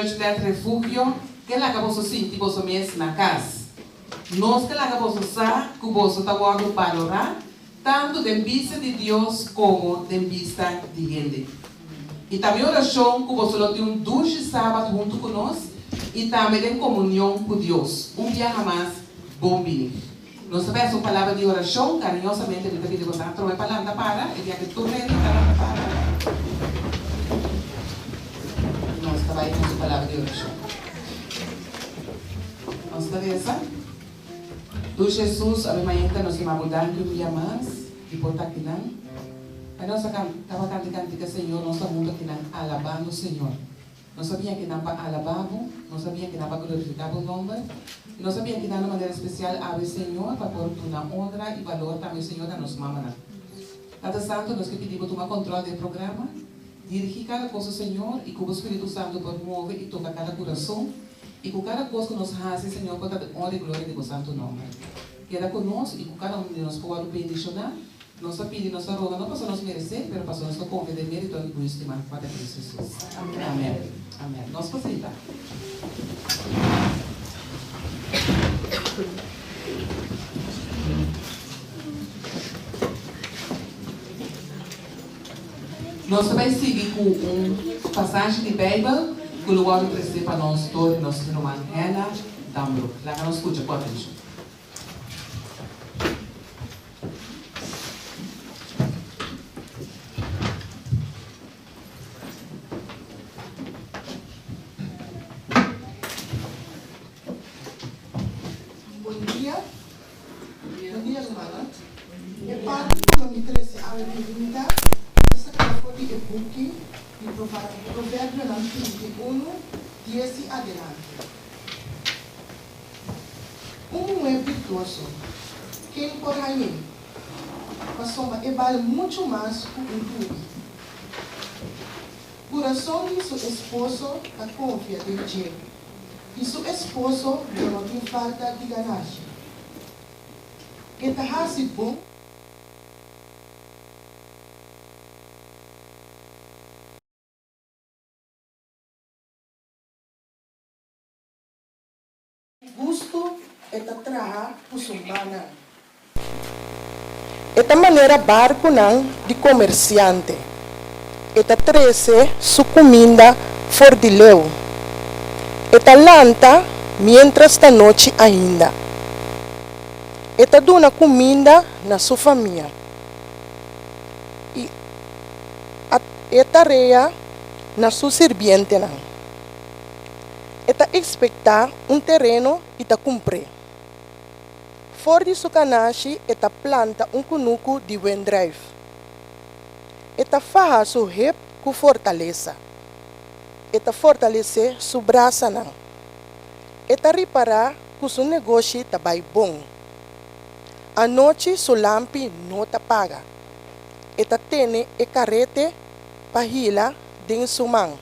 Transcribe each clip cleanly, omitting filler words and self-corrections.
Del refugio que la caboso sinti boso mes na casa. Nós que la caboso sa que boso ta guardo valorar tanto de vista de Deus como de vista de gente. E também oração que boso lo tem doce sábado junto conosco e também em comunhão com Deus. Dia mais bom dia. Nós sabemos uma palavra de oração carinhosamente me pedi você a trocar palavra para e dia que tu ready para nós trabalhamos com a palavra de oração. Nós sabemos do Jesus a minha nós vamos mudar um dia mais e portar aqui não. Mas nós estava cantando Senhor, nós estamos aqui alabando o Senhor. Não sabia que não para alabamos, não sabia que não para glorificar o nome, e não sabia que de uma maneira especial abre o Senhor para pôr uma honra e valor também o Senhor a nos mamãe. Cada santo nós que pedimos tomar controle do programa, dirigir cada coisa Senhor e que o Espírito Santo pode mover e tocar cada coração e com cada coisa que nós fazemos Senhor para dar honra e glória de Santo nome. Queda conosco e com cada um de nós pode bendicionar. Nossa pedida, nossa roga, não para nós merecer, mas para nós confiar de mérito e por estimar para Cristo Jesus. Amém. Amém. Amém. Nós podemos ir. Nós também seguimos com passagem de Bíblia que o lugar oferece para nós todos, nossa irmã Hannah Dambro. Lá que nós escutamos com atenção. Provérbio 31, 10 e adelante. É virtuoso, quem corre passou e vale muito mais que tudo. Coração de seu esposo a confia de Deus, e seu esposo não tem falta de ganância. Que tá assim bom. Gusto eta traha pusumbana. Eta maneira barco não de comerciante. Eta trece su comida for de leu. Eta lanta mientras da noite ainda. Eta dona comida na sua família. E eta rea na sua sirviente não. Eta expectar terreno e ta cumprir. For de sukanashi eta planta cunuco de wendrive. Eta faha su hip com fortaleza. Eta fortalecer su braça não. Eta reparar que su negócio tá vai bom. A noite su lampi não ta paga. Eta tene e carrete pa hila din su mão.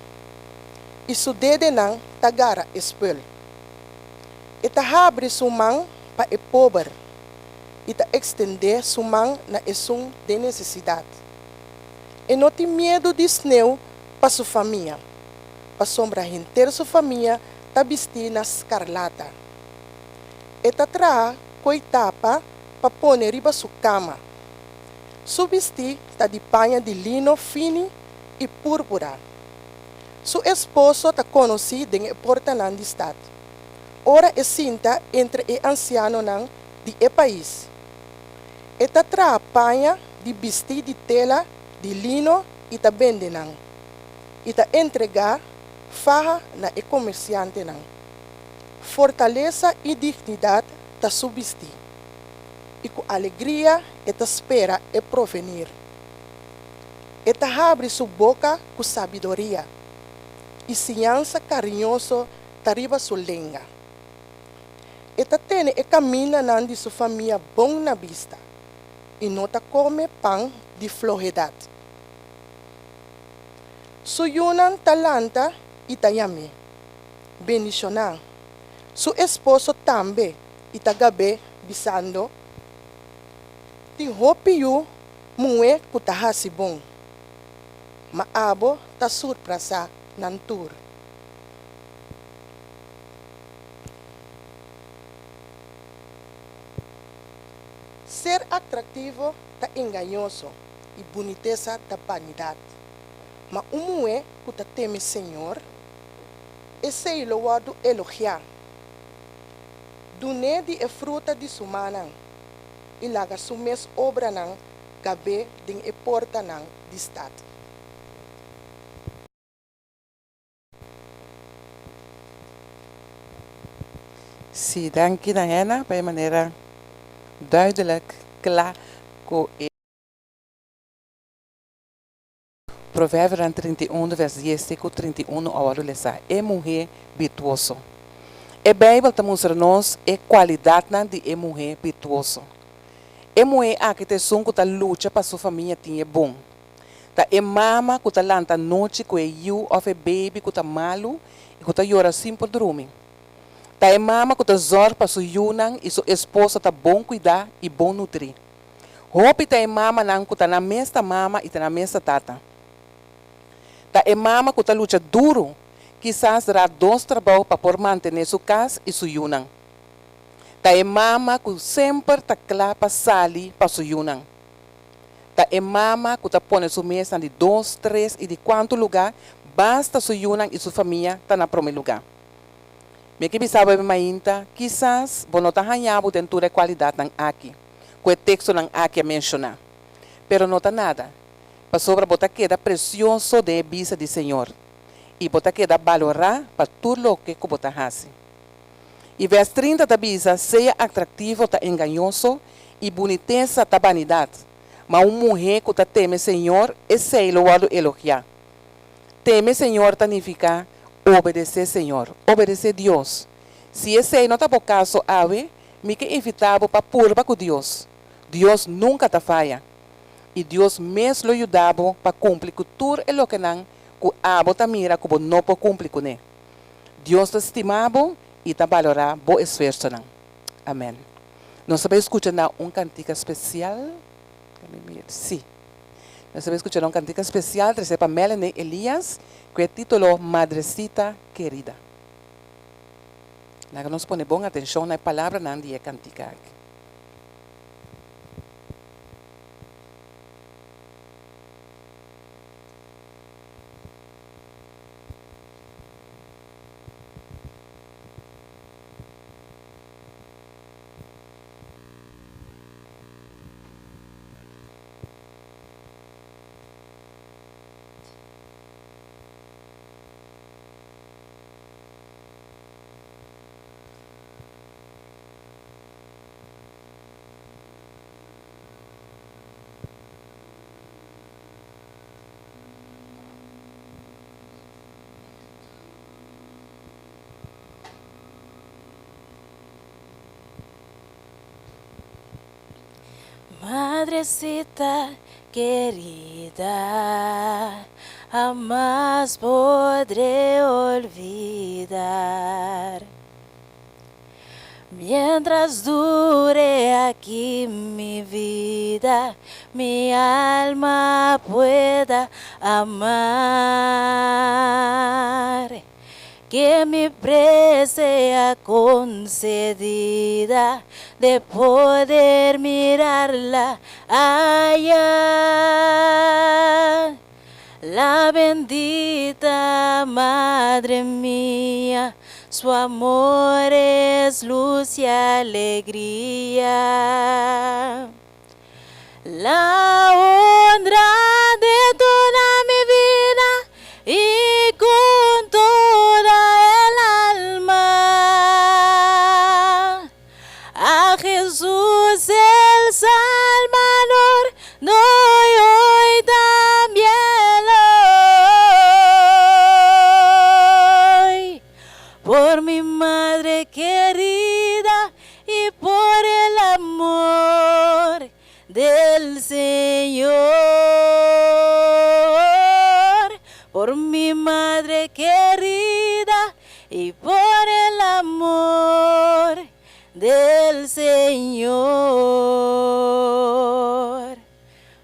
E su dede não tagara espel. Eta abre sua mão para o pobre. Eta estender sua mão na esum de necessidade. E não tem medo de sneu para sua família. Para sombra inteira sua família tá vestir na escarlata. Eta traa coitapa para pôr riba sua cama. Su vestir tá de panha de lino fino e púrpura. Su esposo está conhecido em porta de estado. Ora é cinta entre o anciano de país. Eta trapanha de vestir de tela de lino e ta vende não. E ta entregar farra na comerciante não. Fortaleza e dignidade ta subvestir. E com alegria eta espera e provenir. Eta abre sua boca com sabedoria. E ciência carinhoso tariba sua língua. Eta tene e camina de sua família bom na vista. E não ta come pão de floridade. Suyunan talanta e tayame. Bendicionan. Su esposo também e tagabe bisando. Ti hopi yu mué kutahasi bom. Maabo ta surpresa nantur. Ser atractivo está engañoso y boniteza está vanidad. Mas umue que te teme Señor, esse lo wado elogiar. Dune di e fruta di sumanan, e laga sumes obra nang gabe ding e porta nang di stad. Zie, dank je Diana, bij manier duidelijk, klaar. Provérbio 31, versículo 31, agora lesa. É mulher virtuoso. A Bíblia está mostrando-nos a qualidade de mulher virtuoso. A mulher que te sonho que luta para sua família tinha bom. Ta é mama que lanta noite que é you of a baby que malo e que llora simples dormir. Ta é mama que zorga para sua yunang e sua esposa tá bom cuidar e bom nutrir. Hope ta é mama nang que na mesa mama e na mesa tata. Ta é mama que luta duro, quizás dará dois trabalhos para por manter sua casa e sua yunang. Ta é mama que sempre tá clara para sair para sua yunang. Ta é mama que põe sua mesa de 2, 3 e de quanto lugar basta sua yunang e sua família tá na primeiro lugar. Me que sabe mainta, quizás não tá ganhando dentro da qualidade nang aqui, que o texto nang aqui mencionar, pero não tá nada. Para sobre botar queda precioso de vista do Senhor e botar queda valorar para tudo o que botar hace. E vers 30 da bisa, seja atrativo tá engañoso e boniteza tá vanidade, mas mulher que tá teme Senhor esse é o lado elogiar. Teme Senhor significa obedecer Senhor, obedecer Deus. Se esse não tá por caso ave, me que evitável para purba com Deus. Deus nunca tá falha. E Deus mesmo ajudava para cumprir com tudo o que não, que abo tá mira que não pode cumprir com ele. Deus tá estimado e tá valorar bom esforço não. Amém. Nós sabemos escutar cantiga especial. Sim. Nós sabemos escutar cantiga especial para Melanie Elias, que é título Madrecita Querida. Nós nos põe boa atenção na palavra não de cantiga. Madrecita querida, jamás podré olvidar. Mientras dure aquí mi vida, mi alma pueda amar. Que mi prece sea concedida de poder mirarla allá. La bendita Madre mía, su amor es luz y alegría. La honra de toda mi vida y con toda el alma a Jesús el Salvador doy hoy también hoy por mi madre querida y por el amor del Señor, por mi madre querida y por el amor del Señor.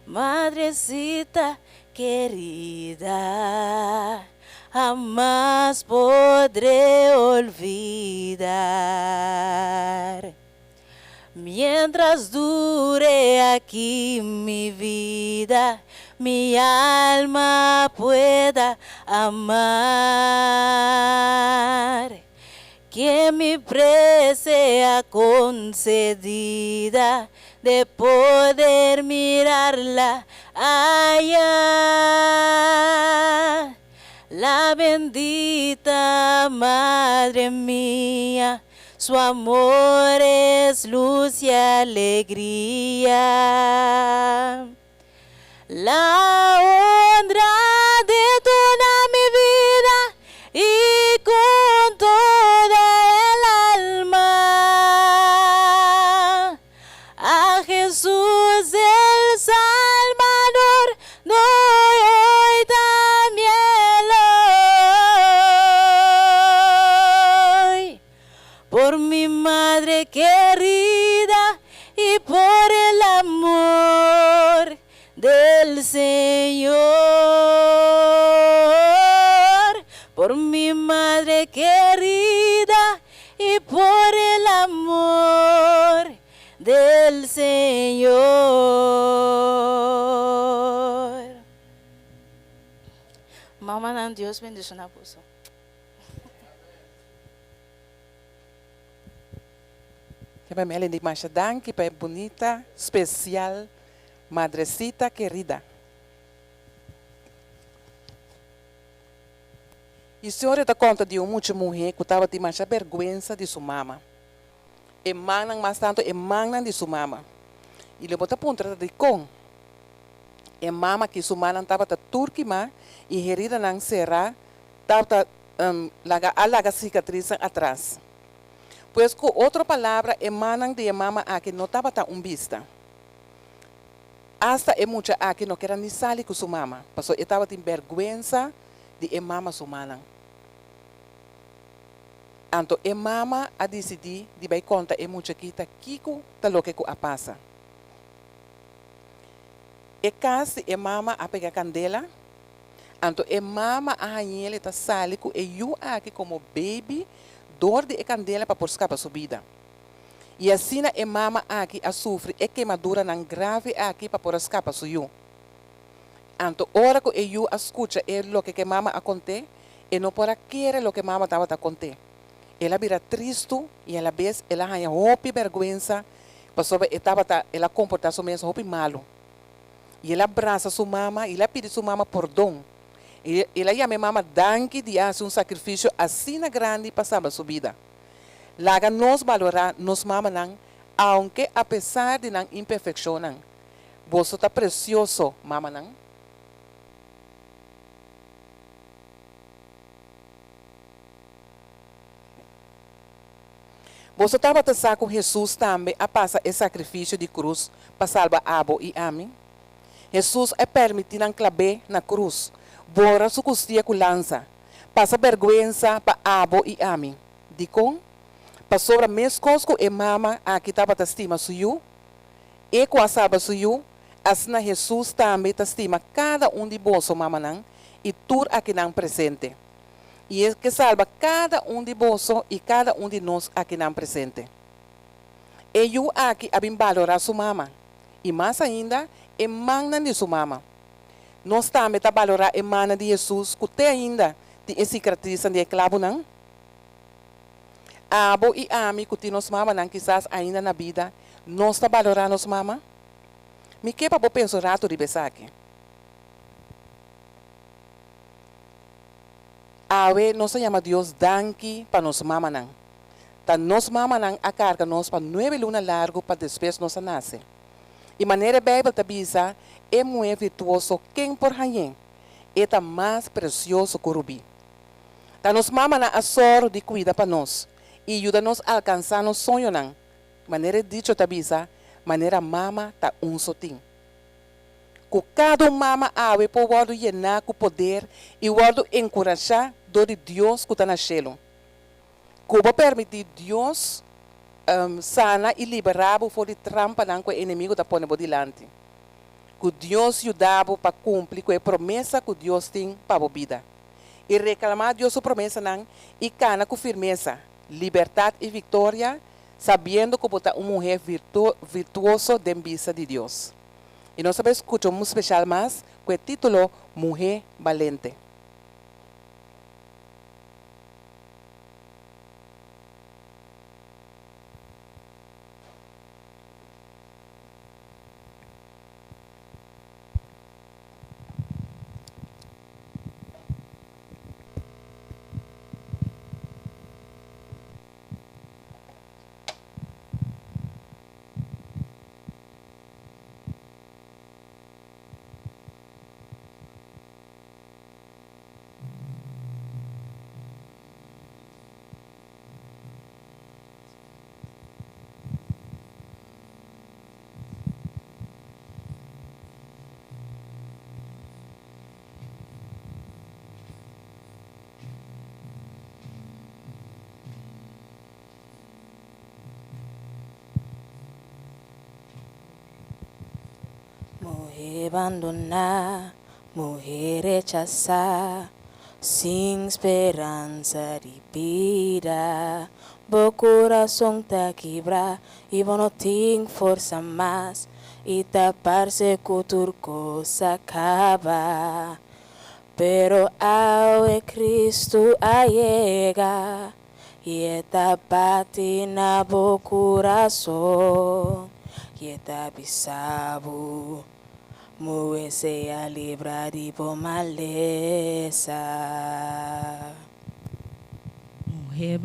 Madrecita querida, jamás podré olvidar. Mientras dure aquí mi vida, mi alma pueda amar. Que mi pre sea concedida de poder mirarla allá. La bendita Madre mía, su amor es luz y alegría. La honra de toda mi vida y con toda el alma a Jesús el Salvador doy hoy también hoy. Por mi madre querida y por el amor del Señor, por mi madre querida y por el amor del Señor. Mamá, Dios bendiga puso. Que para mim ela mais danke para bonita, especial, madrecita querida. E a senhora dá conta de uma mulher que estava de mais vergonha de sua mama. Emanan mais tanto, emanan de sua mama. E ele bota ponta de com. E mama que sua mama estava da turquima e herida não será, estava laga cicatriz atrás. Pois com outra palavra, emanan de mama aqui não estava tão vista. Hasta é muita aqui não quer nem sair com sua mama. Passou, estava de vergonha de mama sua mama. Então, mama a decidir de vai conta é muita que está kiko tá lo que a passa. E caso mama a pegar candela, então mama a ele está sair com eu aqui como baby dor de candela para por escapar sua vida. E assim a mama aqui a sofre é queimadura não grave aqui para por escapar sua eu. Então, hora que eu escuta é lo que mama acontece, e não para querer lo que mama estava a acontecer. Ela vira triste e ela vez ela ganha roupa vergonha, passou ela comporta-se mesmo roupa malo. E ela abraça sua mama e ela pede sua mama perdão. E ela chama a mama danke de fazer sacrifício assim grande para salvar sua vida. Laga nos valorar nos mama não, aunque apesar de não imperfeição não. Você está precioso, mama não. Você estava a pensar com Jesus também a passar esse sacrifício de cruz para salvar abo e amém? Jesus é permitido clavar na cruz, bora sua costia com lança, passa vergonha para abo e amém. De com? Para sobre mes cosco e mama aqui estava a estima suyo, e com a salva suyo, assim Jesus também estima cada de vós, mama não, e tur aqui não presente. E é que salva cada de vós e cada de nós aqui não presente. E eu aqui a valorar sua mama. E mais ainda, é mana de sua mama. Nós também a valorar a mana de Jesus, que tem ainda de cicatriz de clavo não. Abo e ami que nos mama não quizás ainda na vida, nós a valorar nos mama. Me que para pensar rato de besar aqui. Awe nos chama Deus danke para nos mama não. Tá nos mama não a carga nos para 9 lunas largo para depois nos nasce. E maneira Bíblia tabisa é muito virtuoso quem por hayen. É tá mais precioso que o rubi. Tá nos mama não a soro de cuida para nós e ajuda-nos a alcançar nos sonho não. Maneira dicho tabisa, maneira mama tá sotim. Que cada mama awe por guardo llenar com poder e guardo encorajar do de Deus que está na cielo. Que vai permitir Deus sana e liberar for de trampa que o inimigo está pondo delante. Que Deus ajudava para cumprir com a promessa que Deus tem para a vida. E reclamar Deus sua promessa não e cana com firmeza, liberdade e vitória, sabiendo que você é uma mulher virtuosa de vista de Deus. E nós vamos escutar um especial mais com o título Mulher Valente. Mujer abandonada, mujer rechazada, sin esperanza de vida. Bo corazón te quebra y vos no tienes fuerza más. Y taparse con tu cosa acaba. Pero ahora Cristo llega y está patina bo corazón. Y está bisabo. Mujer sea libre de maleza. Mujer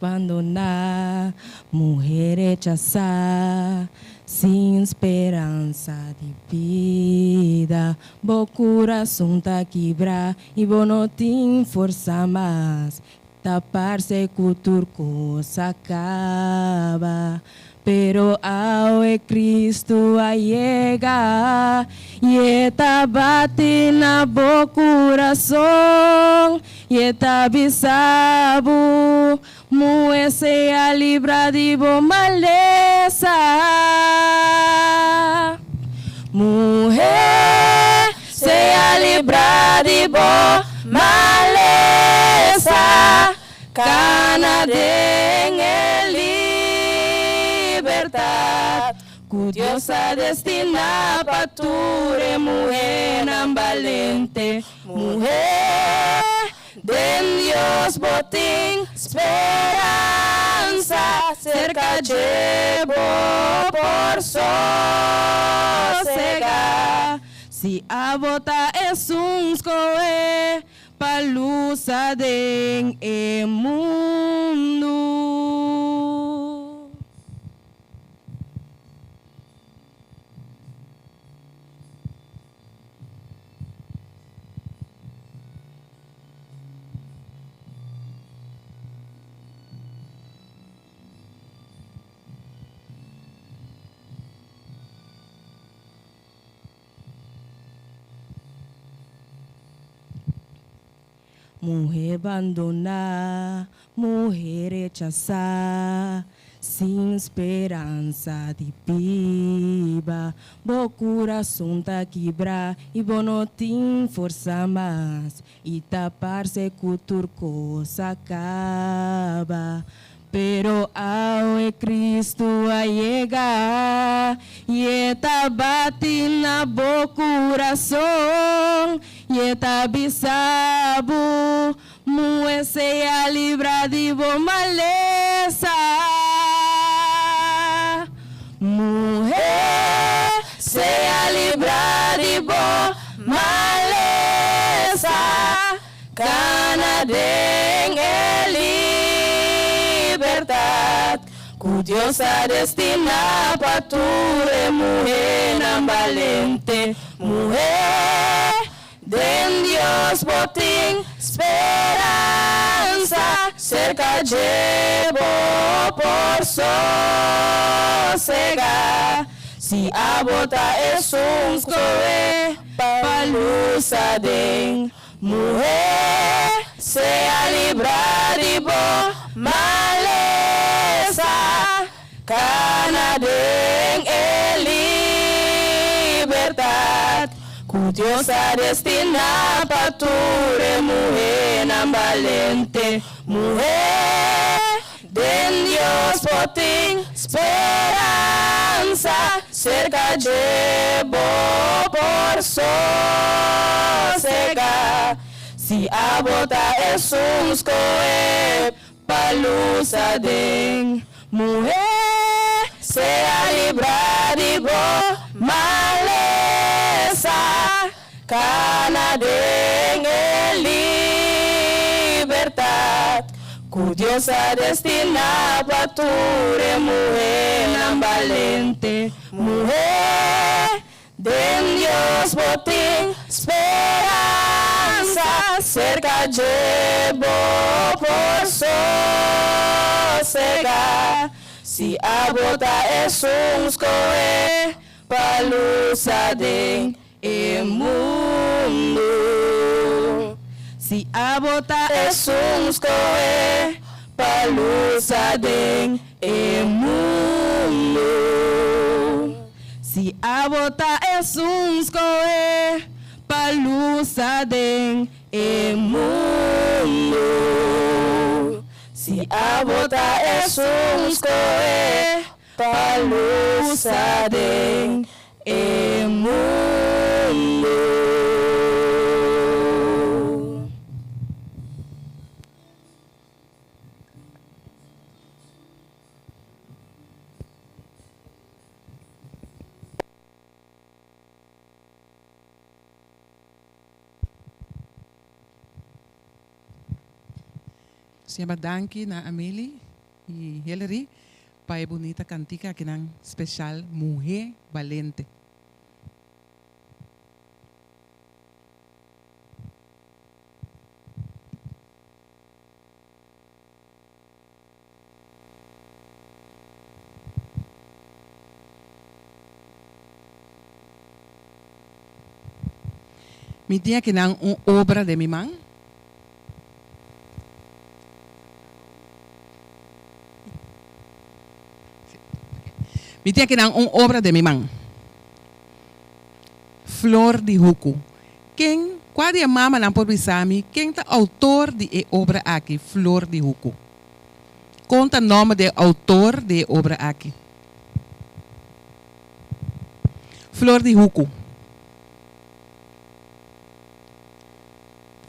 abandonada, mujer rechazada, sin esperanza de vida. Bo corazón ta quebra y bo no tiene fuerza más. Taparse con tu cosa acaba. Pero ahora Cristo llega y está batendo bo corazón y está bisabo, mujer sea libre de bo maleza. Mujer sea libre de bo maleza, Canadá en el libertad, que Dios ha destinado para tu mujer valente, mujer de Dios botín, esperanza, cerca llevo por sosega. Si a bota es un scoe, pa luz en el mundo. Mujer abandonada, mujer rechazada, sin esperanza de vida. Bo corazón ta quebra y bo no tiene fuerza más. Y taparse con tu cosa acaba. Pero ahora Cristo llega y está batendo bo corazón y está bisabo, mujer sea libre de bo maleza. Mujer sea libre de bo maleza, Canadá en el libertad, que Dios ha destinado para tu mujer valente, mujer de Dios botín, esperanza, cerca llevo por sosega. Si a bota es un scoe, pa luz adén, mujer sea libre de bo maleza, Canadá en el libertad, que Dios ha destinado para tu mujer valente, mujer de Dios botín esperanza cerca llevo por sossegar. Se a bota es un scoe palusa de mulher sea librado maleza Canadá en libertad. Curiosa destina pature mujer ambalente, mujer de Dios botín esperanza cerca llevo por sossegar. Se a bota es un scoe palusa de mundo. Se a bota Es un scoe palusa de mundo. Se a bota es un scoe palusa de Mundo. Se a bota es un scoe palusa de mundo. Siapa danki na Amelie e Hilary para a bonita cantica que nan especial Mujer Valente. Mi tinha que nan obra de mi man. Mi tinha que dar uma obra de mi man. Flor de Huku. Qual é a mama não pode saber quem é o autor de obra aqui, Flor de Huku? Conta o nome do autor de obra aqui. Flor de Huku.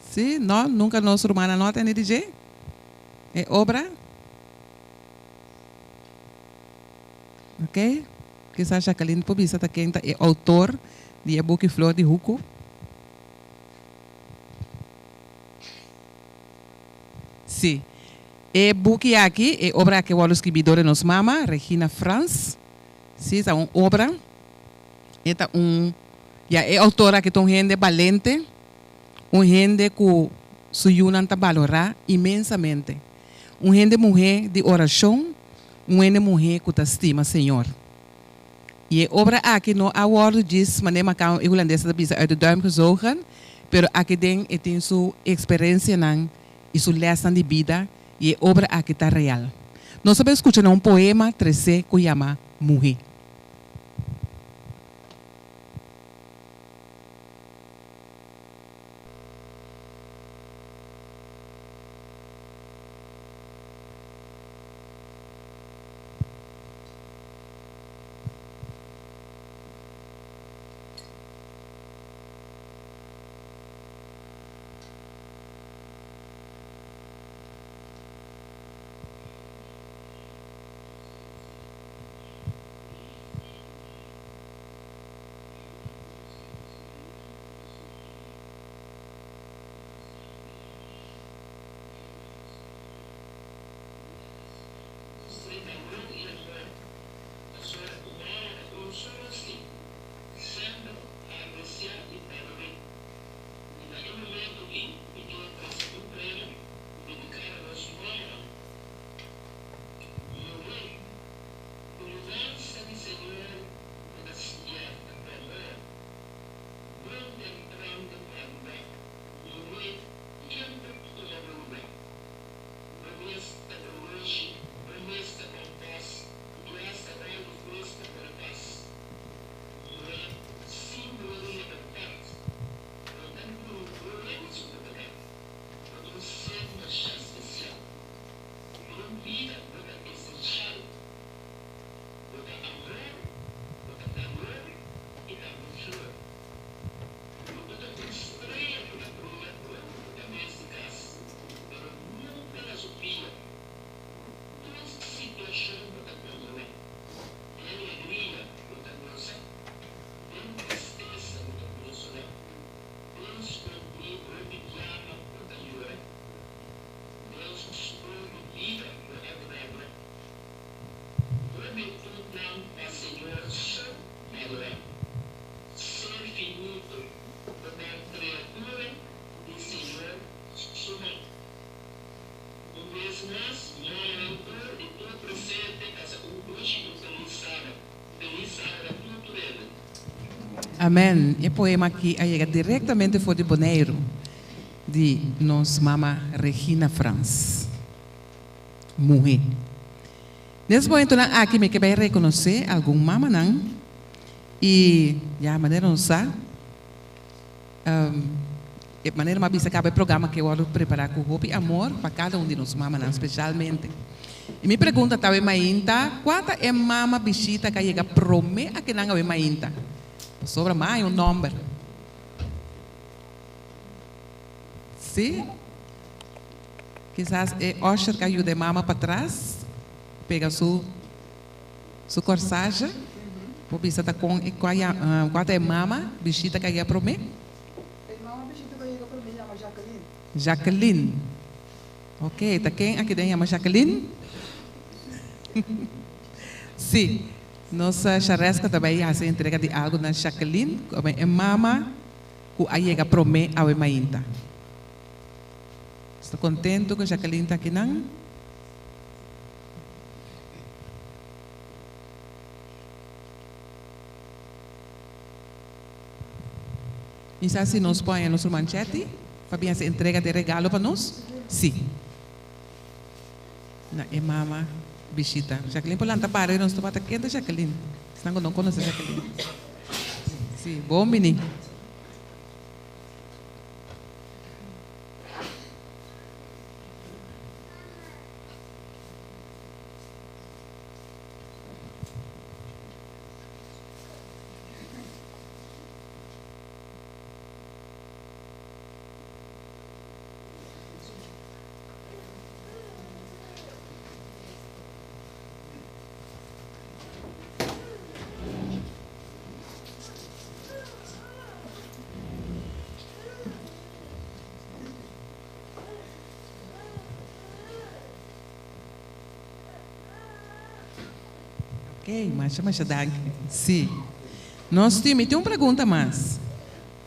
Sim, não, nunca nós romana nota nem DJ. É obra. Ok? Quizás Jacqueline pode saber quem é o autor de book Flor de Huku. Sim. E book aqui é obra que o escritor nos mama, Regina Franz. Sim, é uma obra. Esta é autora que tem gente valente, gente que suyunan ta valorar imensamente. Gente mulher de oração, gente mulher que ta estima Senhor. E a obra aqui no award diz, mas nem macau irlandesa da bisa uit de duim gezogen, pero aqui tem sua experiência e sua lição de vida e a obra aqui está real. Nós sabemos escutar um poema 13 que chama Mujer. Amém. E o poema aqui chega diretamente for de Bonaire, de nossa mama Regina Franz. Mulher. Nesse momento, aqui me vai reconhecer algum mama não e já maneira não sabe. De maneira mais bisa cabe programa que eu vou preparar com roupa e amor para cada um de nós mama não especialmente. E me pergunta talvez mainta, quanta é mama bichita que chega prome a que não é mainta. Sobra mais número. Sim? Quizás é Osher que ajuda a mama para trás, pega sua corsagem, por bisa tá com quanta é mama bichita que chega prome. Jacqueline. Ok, tá quem aqui dentro chama Jacqueline? Sim. Nossa charesca também faz entrega de algo na Jacqueline, como é mama, que aí chega prome ao mainta. Estou contente com a Jacqueline está aqui não? E se assim nós põe nosso manchete, para essa entrega de regalo para nós? Sim. Na é mama. Bichita. Jacqueline Polanta para nós estou batendo quente Jacqueline. Senão não conhece Jacqueline. Sim, bom menino. Ok, mas danke. Sim. Nós temos uma pergunta mais.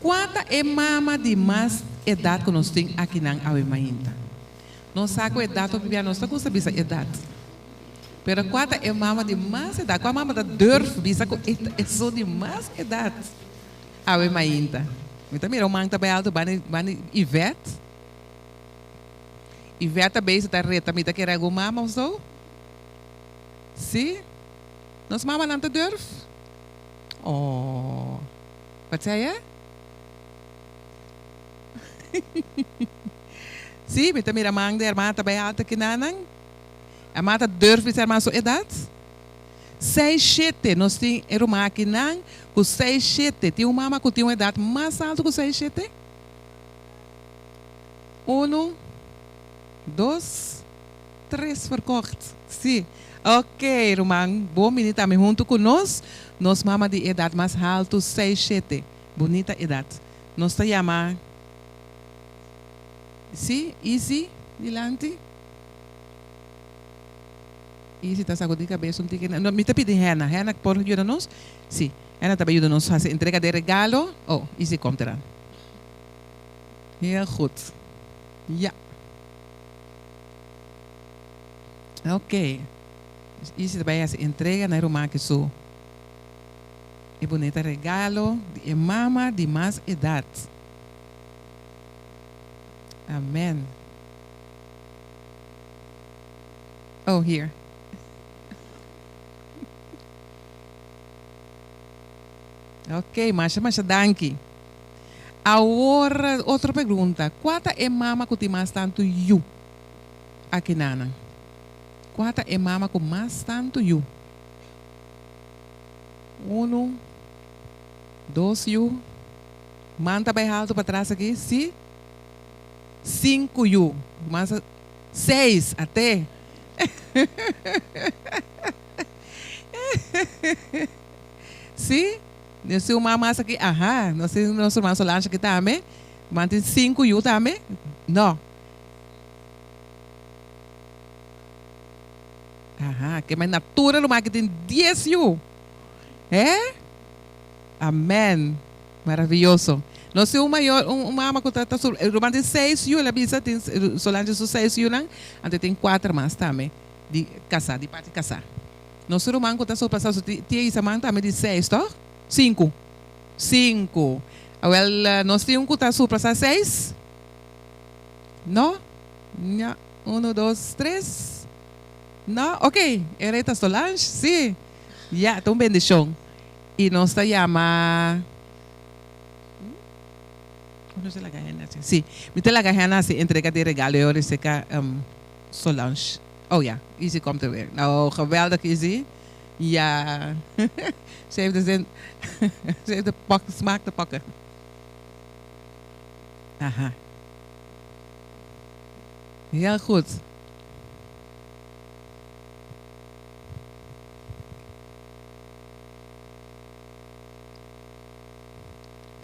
Quanta é mama de mais idade que nós temos aqui na Awemainta? Nós sabemos a idade, porque nós não sabemos a idade. Mas quanta é mama de mais idade? Qual mama da durf, bisa que é só de mais idade? Awemainta. Então, mira, o manto também alto, bani Ivete. Ivete também está reta, me dá que era alguma mama ou so? Sim? Nós mama não te durf? Oh. Wat zei je? Sim, met de man der mata bij alta kinanang. A mata durf is er maar zo edad. 6-7, nós tem era uma kinang com 6-7. Tem uma mama que tem uma idade mais alta que 6-7. 1, 2, 3 verkocht. Sim. Ok, irmão, bom menino também junto conosco. Nós mama de idade mais alta, 6-7. Bonita idade. Nós te chama. Sim, Easy, dilante. Easy, está sacando de cabeça um ticket. Não, me te pedi Hannah. Hannah pode ajudar-nos? Sim. Hannah também ajuda-nos a fazer entrega de regalo. Oh, Easy komt eraan. Heel goed. Ja. Ok. Isso também é entrega na Roma que sou. É bonita regalo de mama de mais idade. Amém. Oh, here. Ok, mas danke. Agora, outra pergunta. Quanta é mama que tem mais tanto you aqui nana? Quanta é mama com mais tanto you? 1, 2 you. Manta bem alto para trás aqui, sim? 5 you. Mas 6 até. Sim? Eu sei uma massa aqui, aham. Não sei nosso irmão Solange aqui também. Mantém 5 you também? Não. Aham, que mais natural o marketing 10 you. É? Amém. Maravilhoso. Nós temos uma ama que está sobre. O tem 6 e a bisa tem Solange só 6 e não. Ante tem 4 mais também de casar, de parte casar. Nós temos uma que está sobre passar, tinha isso também de 6, tá? 5. 5. Nós temos que está sobre passar 6. Não? 1, 2, 3. Não? Ok. Era Solange? Sim. Já, então bendição. E nós está chama. No sé la gana, sí. Mite la gana se entrega de regalo hoor is ik Solange. Oh ja, Izzy komt er weer. Nou, geweldig Izzy. Ja. Ze heeft de zin. Ze heeft de smaak te pakken. Aha. Heel goed.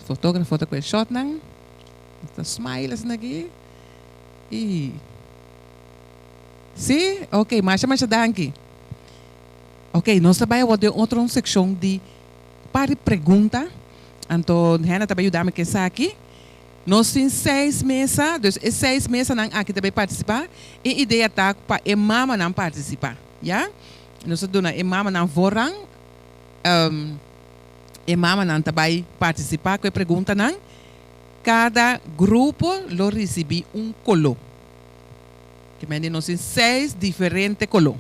Fotógrafo tak weer shot nang. Está smiles lagi. E sim, ok, mas danke. Ok, nós trabalhamos outra secção de para pergunta. Então, Hannah também ajuda-me que está aqui. Nós temos 6 meses, então 6 meses não aqui também participar. E a ideia está para a mama não participar, já? Nós dona a mama não vorang, a mama não também participar. Que pergunta não? Cada grupo lo recibe color. Que me nós temos 6 diferentes colores.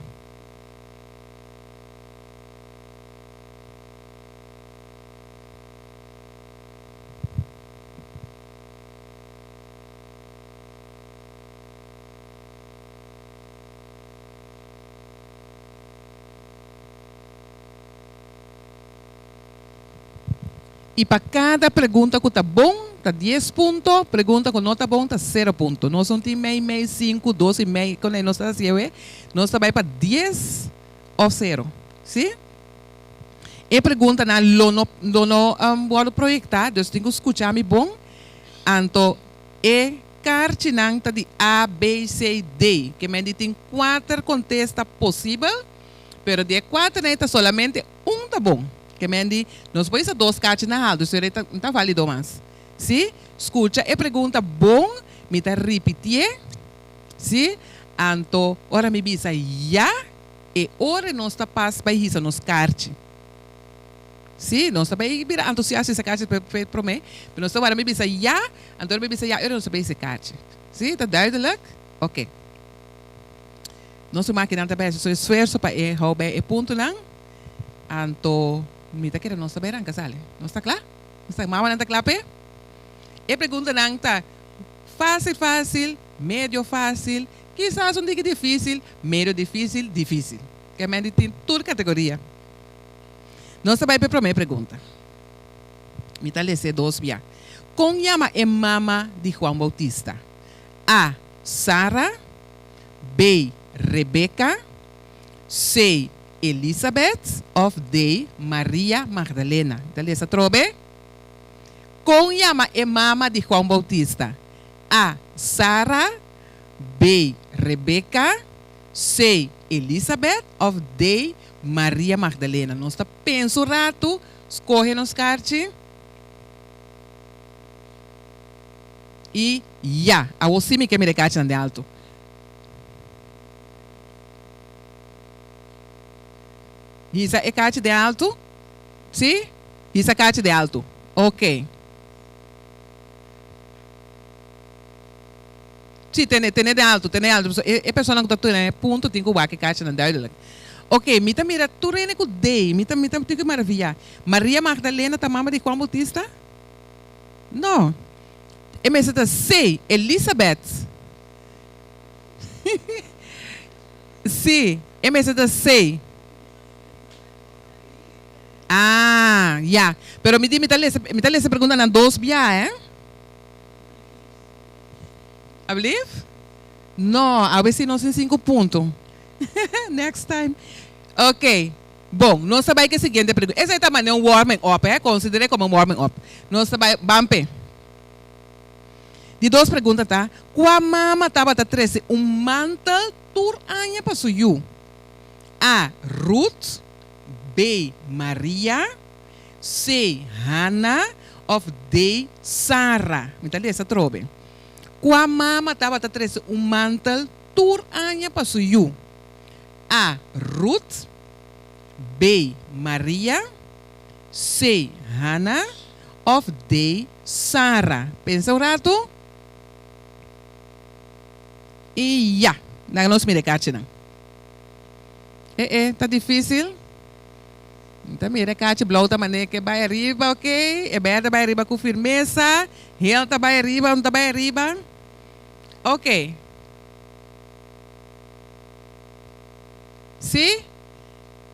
E para cada pergunta que está bom, está 10 pontos. Pergunta que não está bom, está 0 pontos. Nós não temos meio, 5, 12, meio. Quando nós estamos assim, nós estamos para 10 ou 0. Sim? E pergunta na lono pode projetar, então tem que escutar me bom. Então, e cartinanta de A, B, C, D, que me tem 4 contestas possíveis, pero de 4 está solamente um tá bom. Que me diz, nós podemos fazer 2 cartas na alta, isso não está válido mais. Sim? Escuta e pergunta bom, me está repetir. Sim? Então, ora me diz, já, e ora nós está passando para isso, nos cartas. Sim? Nós está bem entusiasta essa carta para mim, mas nós está me diz, já, então me diz, já, eu não sei essa carta. Sim? Está duidelijk? Ok. Nossa máquina também, eu sou esforço para roubar o ponto lá. Então, mita kira não saberão casal. Não está claro? Não está mama não está claro? E pergunta não está fácil, médio fácil, quizás um dia difícil, médio difícil. Que me tem toda categoria. Não sabe para a primeira pergunta. Mita lese 2 via. Com chama é mama de Juan Bautista? A. Sara, B. Rebeca, C. Elizabeth of D. Maria Magdalena. Então, essa trobe? Com chama é mama de Juan Bautista? A. Sara, B. Rebeca, C. Elizabeth of D. Maria Magdalena. Nós está penso rato, escorre nos cartas. E já, a você me quer me recarte de alto. Isso é carte de alto? Sim? Isso é carte de alto. Ok. Sim, tem de alto. E pessoa que está tendo ponto, tem que usar que carte não duidelijk. Ok, mira, tu reine com D, mita tem que maravilhar. Maria Magdalena, tá mama de Juan Bautista? Não. E me está C, Elizabeth. Sim, e me está C. Ah, ya. Pero me tal essa pergunta na 2 via, I believe? No, a ver se nós tem 5 pontos. Next time. Ok. Bom, nós sabemos que a seguinte pergunta. Essa é também um warming up, considere como um warming up. Nós sabemos, bampe. De 2 perguntas, tá? Qual mama estava a trazer mantel tur anya para suyu? A. Ruth, B. Maria, C. Hannah of de Sara. Me tá essa trobe. Qua mama estava a trazer mantel tur anya para suyu. A. Ruth. B. Maria. C. Hannah. Of de Sara. Pensa um rato? E já. Não nos mire caixa não. Tá difícil? Então mire caixa blauta maneira que vai arriba, ok? É berda vai arriba com firmeza. Ele tá vai arriba, não tá vai arriba. Ok. Sim?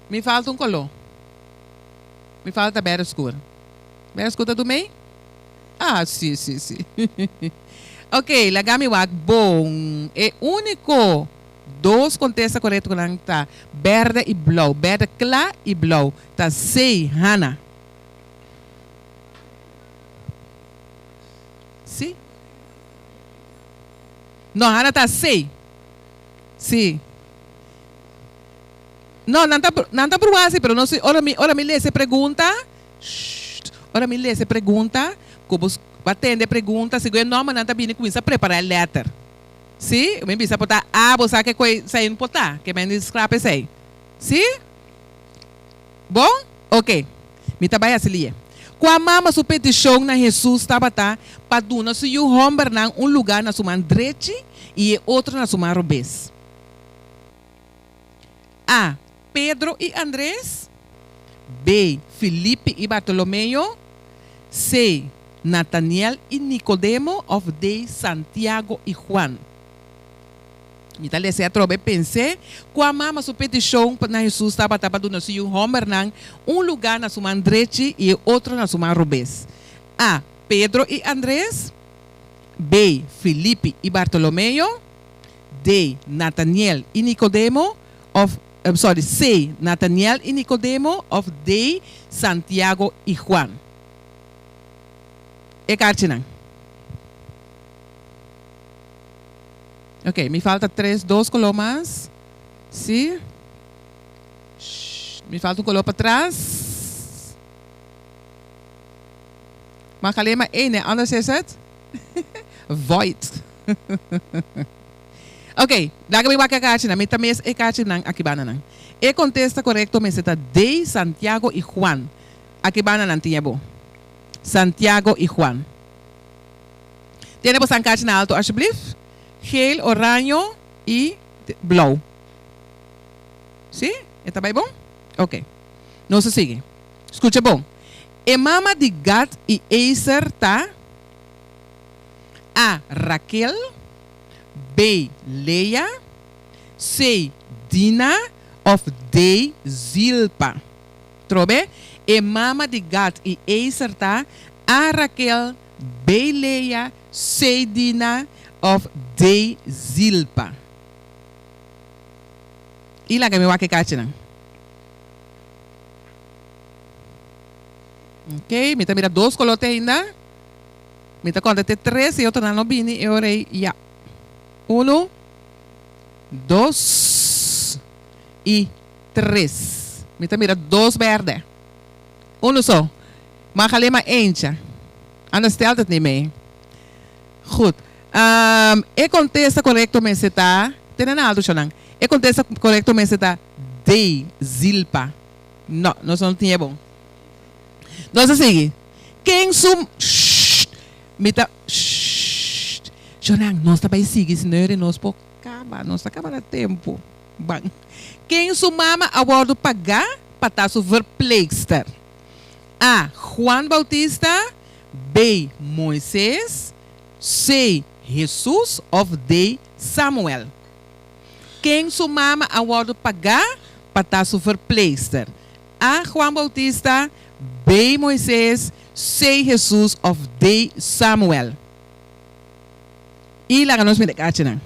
Me falta color. Me falta berda escura. Berda escura do meio? Ah, sim. Ok, lagami wag bom. É único. Dois contextos corretos que tá verde e blauw. Verde claro e blauw. Tá sei, Hannah. Sim? Não, Hannah tá sei. Sim. Não tá por assim, pero não sei. Ora me lê essa pergunta. Ora me lê essa pergunta. Como atende a pergunta, se o nome não está vindo começa a preparar a letra. Sim? Me bisa botar você que coi saindo botar, que me descreve sei. Sim? Bom? Ok. Me trabalha assim. Com a mama sua petição na Jesus estava para duna se o homem um lugar na sua direita e outro na sua revés. A. Pedro e Andrés. B. Felipe e Bartolomeu. C. Nathaniel e Nicodemo of de Santiago e Juan. Então, esse é a pensei, com a mama sua petição na Jesus estava dando se o homem um lugar na sua direita e outro na sua revés. A. Pedro e Andrés. B. Felipe e Bartolomeu. D. Nathaniel e Nicodemo of C. Nathaniel e Nicodemo of de Santiago e Juan. É cartinang. Ok, me falta 2 colomas. Sim. Me falta color para trás. Makalema né? Anders is het? Void. Ok, daga me waka cartinang. Me também é cartinang akibana nang. E contesta correcto me seta de Santiago e Juan. Akibana nang tiabo. Santiago e Juan. Temos een kaartje naar alto, alsjeblieft. Geel, oranje e blauw. Sim? Está bem bom? Ok. Não se sigue. Escute bom. E mama de Gad e Aser tá? A. Raquel. B. Leia. C. Dina of D. Zilpa. Trobe? E mama de Gad e Aser tá? A. Raquel. B. Leia. C. Dina of D. Zilpa. Ilang kami wake kachinan. Ok, mita mira 2 colote ainda. Mita conta até 3 e outro não bini e orei ya. 1, 2 e 3. Mita mira 2 verde. 1 só. Maar alleen maar eentje. Anders stelt het niet mee. Goed. E contesta correcto me está. Tenen alto chanang. E contesta correcto me está. De Zilpa. Não, não tinha bom. Nós assim. Quem sum. Mita. Chanang, nós está bem seguir, senhor, e nós pouco acaba, nós acaba no tempo. Bang. Quem sumama a bordo pagar para estar verpleegster. A. Juan Bautista. B. Moisés. C. Jesus of D. Samuel. Quem sumama a bordo pagar para estar verpleegster. A. Juan Bautista. B. Moisés. C. Jesus of D. Samuel. E lá nós me decatamos.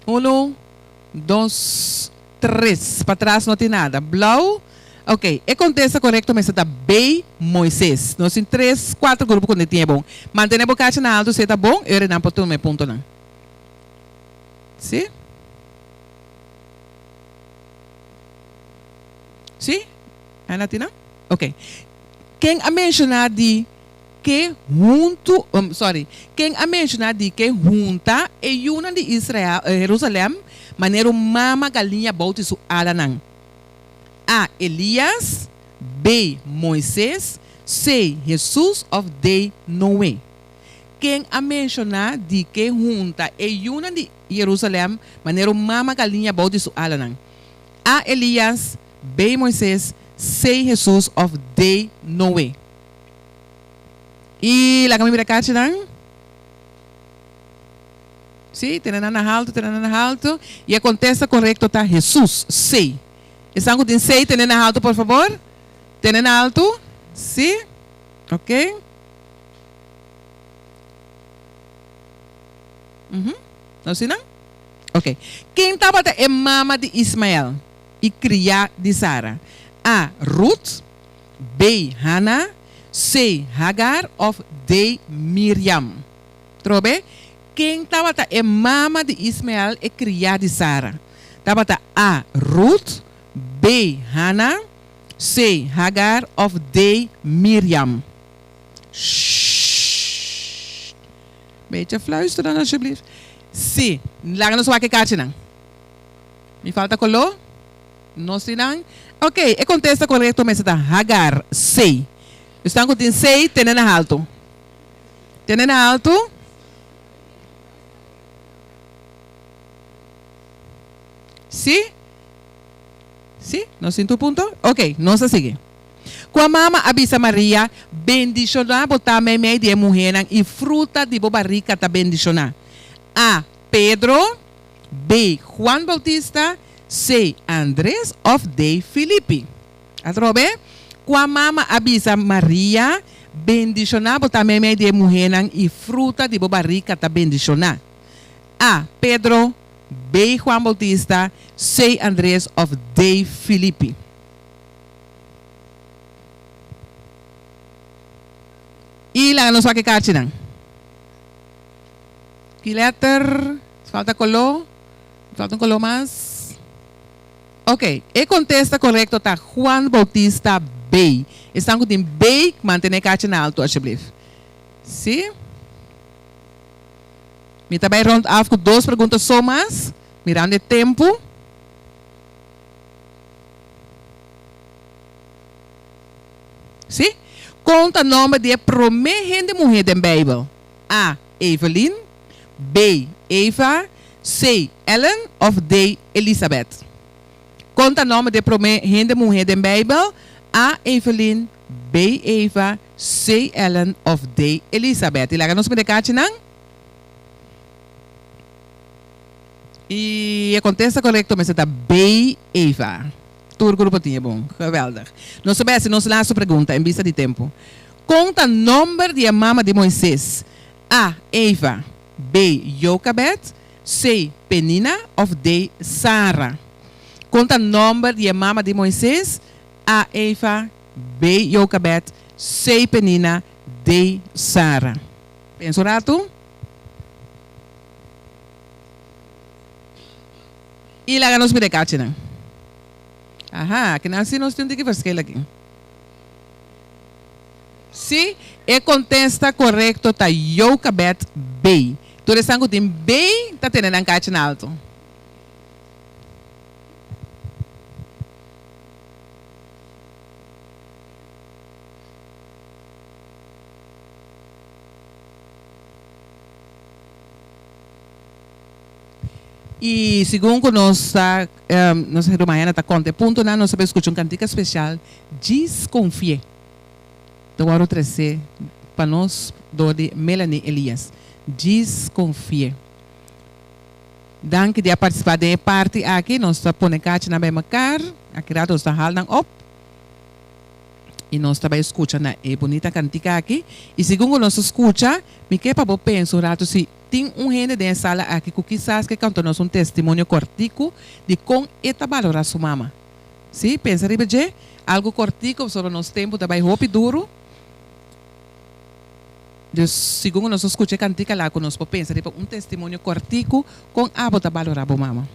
1, 2, 3. Para trás não tem nada. Blauw. Ok. E contesta correto, mas está B. Moisés. Nós temos 3, 4 grupos quando tinha bom. Mantém a boca na alto, se está bom, eu não posso me ponto não. Sim? Sim? Ainda tem não? Ok. Quem a mencionar de que junto, quem a mencionar de que junta e una de Israel, Jerusalém, maneiro mama galinha bauti su alanan. A. Elias, B. Moisés, C. Jesus of the Noé. Quem a mencionar de que junta e una de Jerusalém, maneiro mama galinha bauti su alanan. A. Elias, B. Moisés, C. Jesus of the Noé. E lá kami berkata lang. Sim, tinanan na alto. E a contesta correto está Jesus, C. Estão com C, tinanan na alto, por favor. Tinanan alto. Sim. Ok. Não sei não? Ok. Quem estava é mama de Ismael e cria de Sara? A. Ruth, B. Hannah, C. Hagar of D. Miriam. Trobe? Quem estava é mama de Ismael e cria de Sara? Estava A. Ruth, B. Hannah, C. Hagar of D. Miriam. Shhh. Beetje fluisteren alsjeblieft. C. Laat ons wakker kaartje dan. Me falta color? Não sei não. Ok, e contesta correto, mas está Hagar, C. Estão com C, tem na alto. Tem na alto? Sim? Sim? Não sinto o ponto? Ok, não se sigue. Com a mama avisa Maria, bendicionar botar meme de mulher e fruta de barriga ta bendicionar. A. Pedro, B. Juan Bautista, C. Andrés of the Filipe. Atrobe? Com a mama avisa Maria, bendicionar botar meme de mulher e fruta de barriga ta bendicionar. A. Pedro, B. Juan Bautista, C. Andrés of the Filipe. E lá não só que cartinang. Que letter? Falta color? Falta um color mais? Ok, e contesta correto está Juan Bautista B. Estão com B, mantém a cartinha alto, alsjeblieft. Sim? Me também rond af com duas perguntas só mais. Mirando o tempo. Sim? Conta o nome de primeira mulher da Bíblia. A. Evelyn, B. Eva, C. Ellen of D. Elizabeth. Conta o nome de primeira mulher da Bíblia. A. Evelyn, B. Eva, C. Ellen of D. Elizabeth. E lá nos mercados não? E a contesta correto, mas está B. Eva. Todo o grupo tinha bom. Geweldig. Não soubesse, não se lança a pergunta, em vista de tempo. Conta o nome de mama de Moisés. A. Eva. B. Jochebed. C. Penina of D. Sara. Conta o nome de mama de Moisés. A. Eva. B. Jochebed. C. Penina. D. Sara. Pensa um rato. E lá nos mercados, não? Aha, que assim nós temos que fazer aqui. Sim, e contesta correto tá Jochebed B. Todos estão com B, tá tendo um caixa alto. E segundo nossa irmã está conta, ponto na nossa escuta cantica especial, desconfie. Então, agora trazer para nós do de Melanie Elias. Desconfie. Dank de participar de parte aqui, nós está pondo caixa na mesma car, aqui nós está halando up. E nós também escuta na bonita cantica aqui. E segundo nós escuta, me quer para pensar rato se tem gente dentro sala aqui que quizás que conta-nos testemunho cortico de como esta valora sua mama. Sim, pensa ribeje, algo cortico sobre nosso tempo também roupa duro. Deus, segundo nós escuta cantica lá que nós pensa ribe testemunho cortico com a bota valora a mama.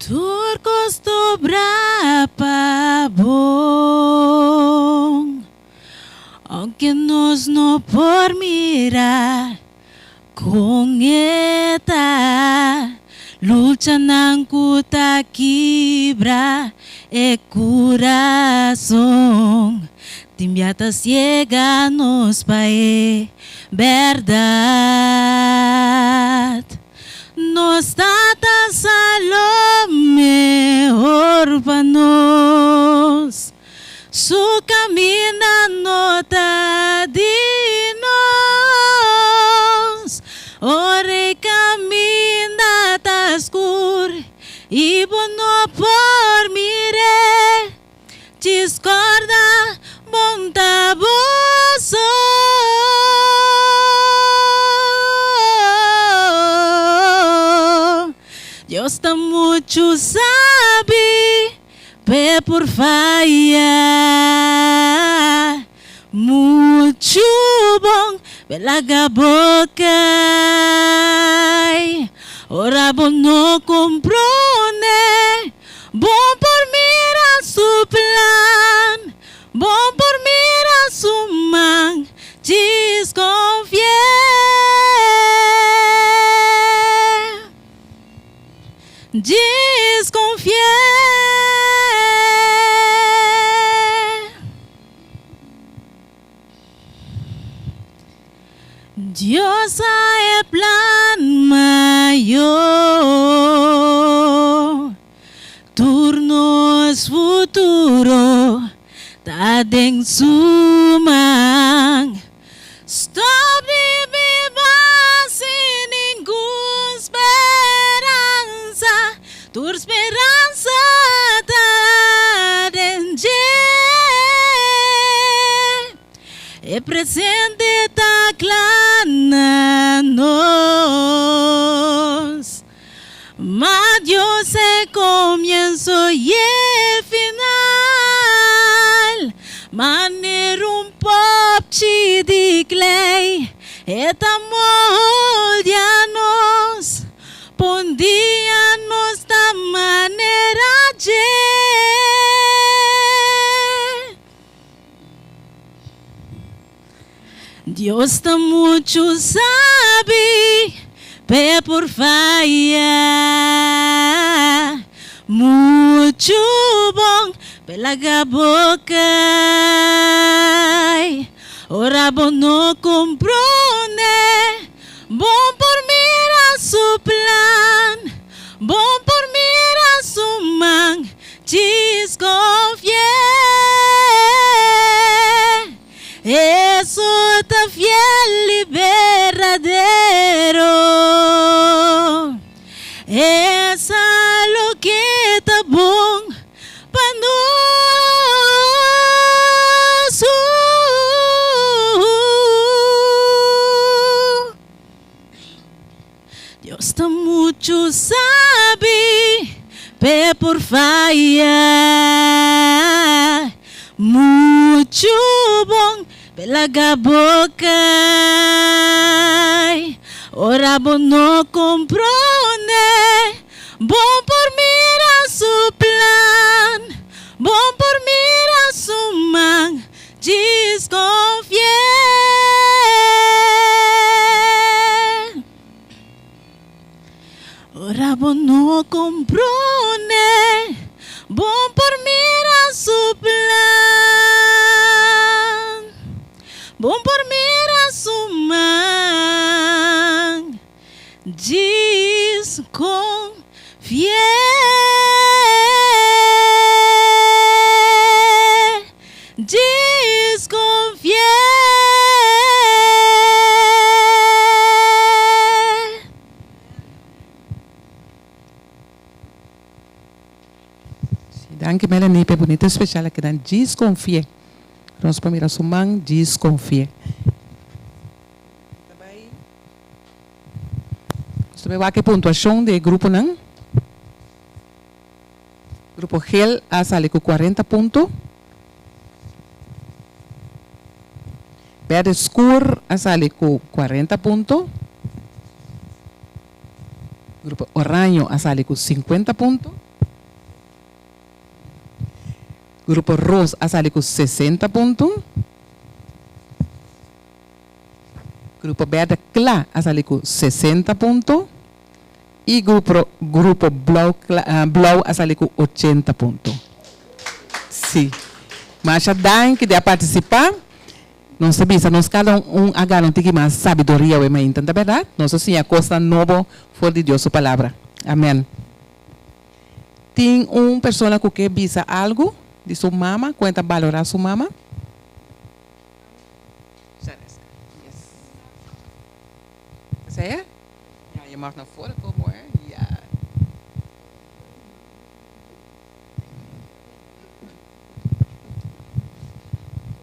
Turcos dobra pa bom, aunque nos no por mirar con esta lucha nan kuta quebra e corazón. Timbiata ciega nos pae verdad. Nos trata a lo mejor para nos. Su camina nota de nos. Ore camina tascur y bono por mire. Discorda bondadoso. Dios está mucho sabe, pe por fallar. Mucho bom, belaga boca. Ora bom no comprone, bom por mirar su plan, bom por mirar su man, desconfié. Desconfié. Dios hay plan mayor, turnos futuro, ta en su man. Stop de vivir sin ninguna esperanza, tu esperanza ta en e presente ta clana nos, ma Dios el comienzo y el final, manera un pop de clay, eta moldeanos, pondíanos da manera Dios está mucho sabe, pe por fallar. Mucho bom, pelaga boca. Ora bom no comprone, bom por mirar su plan, bom por mirar su man, desconfié. Eso está fiel y verdadero. Es lo que está bon para nos. Dios está mucho sabe, pe por fallar. Mucho bom, pelaga boca. Ora bom no comprone, bom por mirar su plan, bom por mirar su man, desconfié. Ora bom no comprone, bom por mirar su plan, bom por mirar su man, desconfié. Desconfié. Danke Melanie, pe bonito especial que dan desconfie. Vamos para mirar su man, desconfie. Também vai que pontuação de grupo não? Grupo GEL a sale com 40 pontos. Verde Score a sale com 40 pontos. Grupo Oranho a sale com 50 pontos. Grupo Ros asaliku 60 puntos. Grupo Verde Cla asaliku 60 puntos. E grupo Blau asaliku 80 puntos. Sim. Mas já dá que de participar. Nós sabemos, nós cada agarram tem mais sabedoria, mas entende a verdade? Nós assim a coisa nova for de Deus sua palavra. Amém. Tem pessoa que quer bisa algo de sua mama, conta valorar sua mama. Zeg je? Ja, je mag naar voren komen hoor. Ja.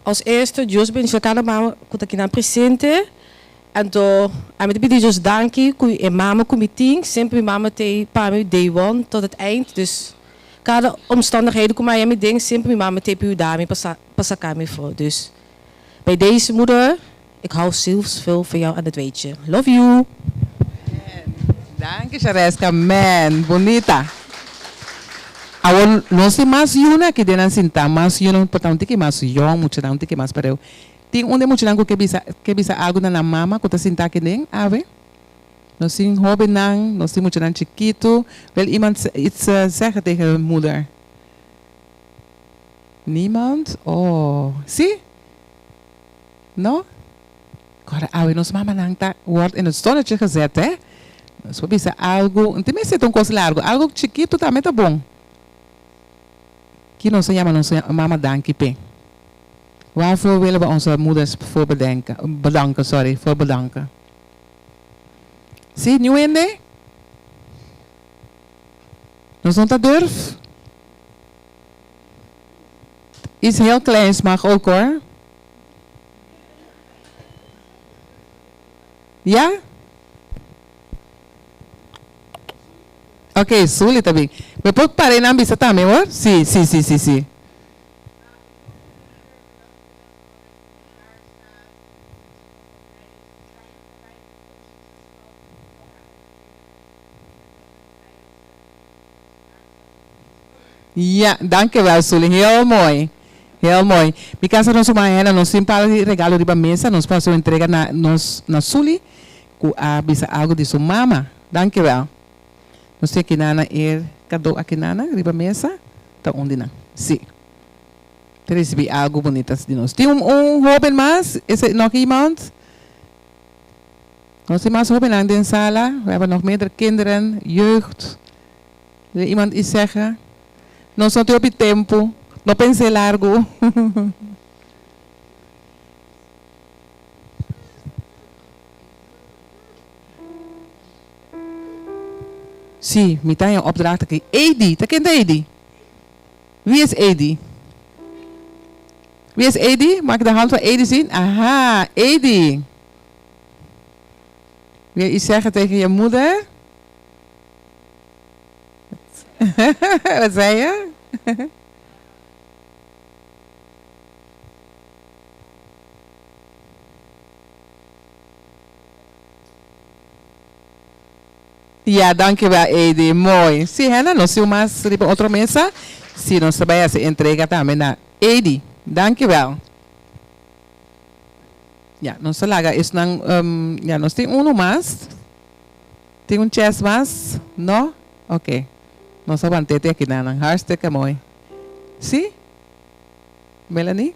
Als eerste, Deus bendiga cada mama que está aqui na presente. Então, a minha pedido Deus danke, que a mama comiting, sempre mama tem para mim day one tot het eind. Dus cada omstandigheden kom mij me ding, sempre mama tem para u daarmee passa kami voor. Dus bij deze moeder, ik hou zelfs veel van jou en dat weet je. Love you. Dank je, Shareska. Man, bonita. Awon no se mas yuna que denan sinta mas yuna potante que mas yong mucho tante que mas pareu. Ting onde mucho nango que bisa algo na mama que ta sinta que den ave. No sin hobby nang, no sin mucho nan chiquito. Wil iemand iets zeggen tegen hun moeder? Niemand? Oh, zie? No? Agora, ave, nos mama nang ta wordt in het zonnetje gezet, hè? Dus we bisa algo, tenminste een coisa largo, algo chiquito também tá bom. Que nos llama onze mama Dankipe. Waarvoor willen we onze moeders voor bedanken, voor bedanken. Zie, nu in de? Nos não tá durf. Iets heel kleins mag ook hoor. Ja? Ok, Sully também. Me pode parar na ambisa também, hoor? Sim. Ja, dankjewel, Sully. Heel mooi. Heel mooi. Mi casa nos mañana nos simples regalo de mesa, nos paso entrega na Sully, ku bisa algo de sua mama. Dankjewel. Nós temos aqui nana cadeau aqui nana riba mesa, tá onde não? Sim. Recebi algo bonito de nós. Tem jovem mais? Is er nog iemand? Nós temos mais jovem aan de sala. We hebben nog meerdere kinderen, jeugd. Wil iemand iets zeggen? Nós não temos tempo. Não pense largo. Zie, met een opdracht. Edi, dat kent Edi. Wie is Edi? Wie is Edi? Mag ik de hand van Edi zien? Aha, Edi. Wil je iets zeggen tegen je moeder? Wat zei je? Ja, dankjewel Edi, mooi. Zie je, no zie mas riba outra mesa. Zie, nos trabalha se entrega também na Edi. Dankjewel. Ja, nos laga is nang ja, nos tem uno más. Tem chess más? No? Okay. Nos abantete aqui na nang hartstikke mooi. Zie? Melanie?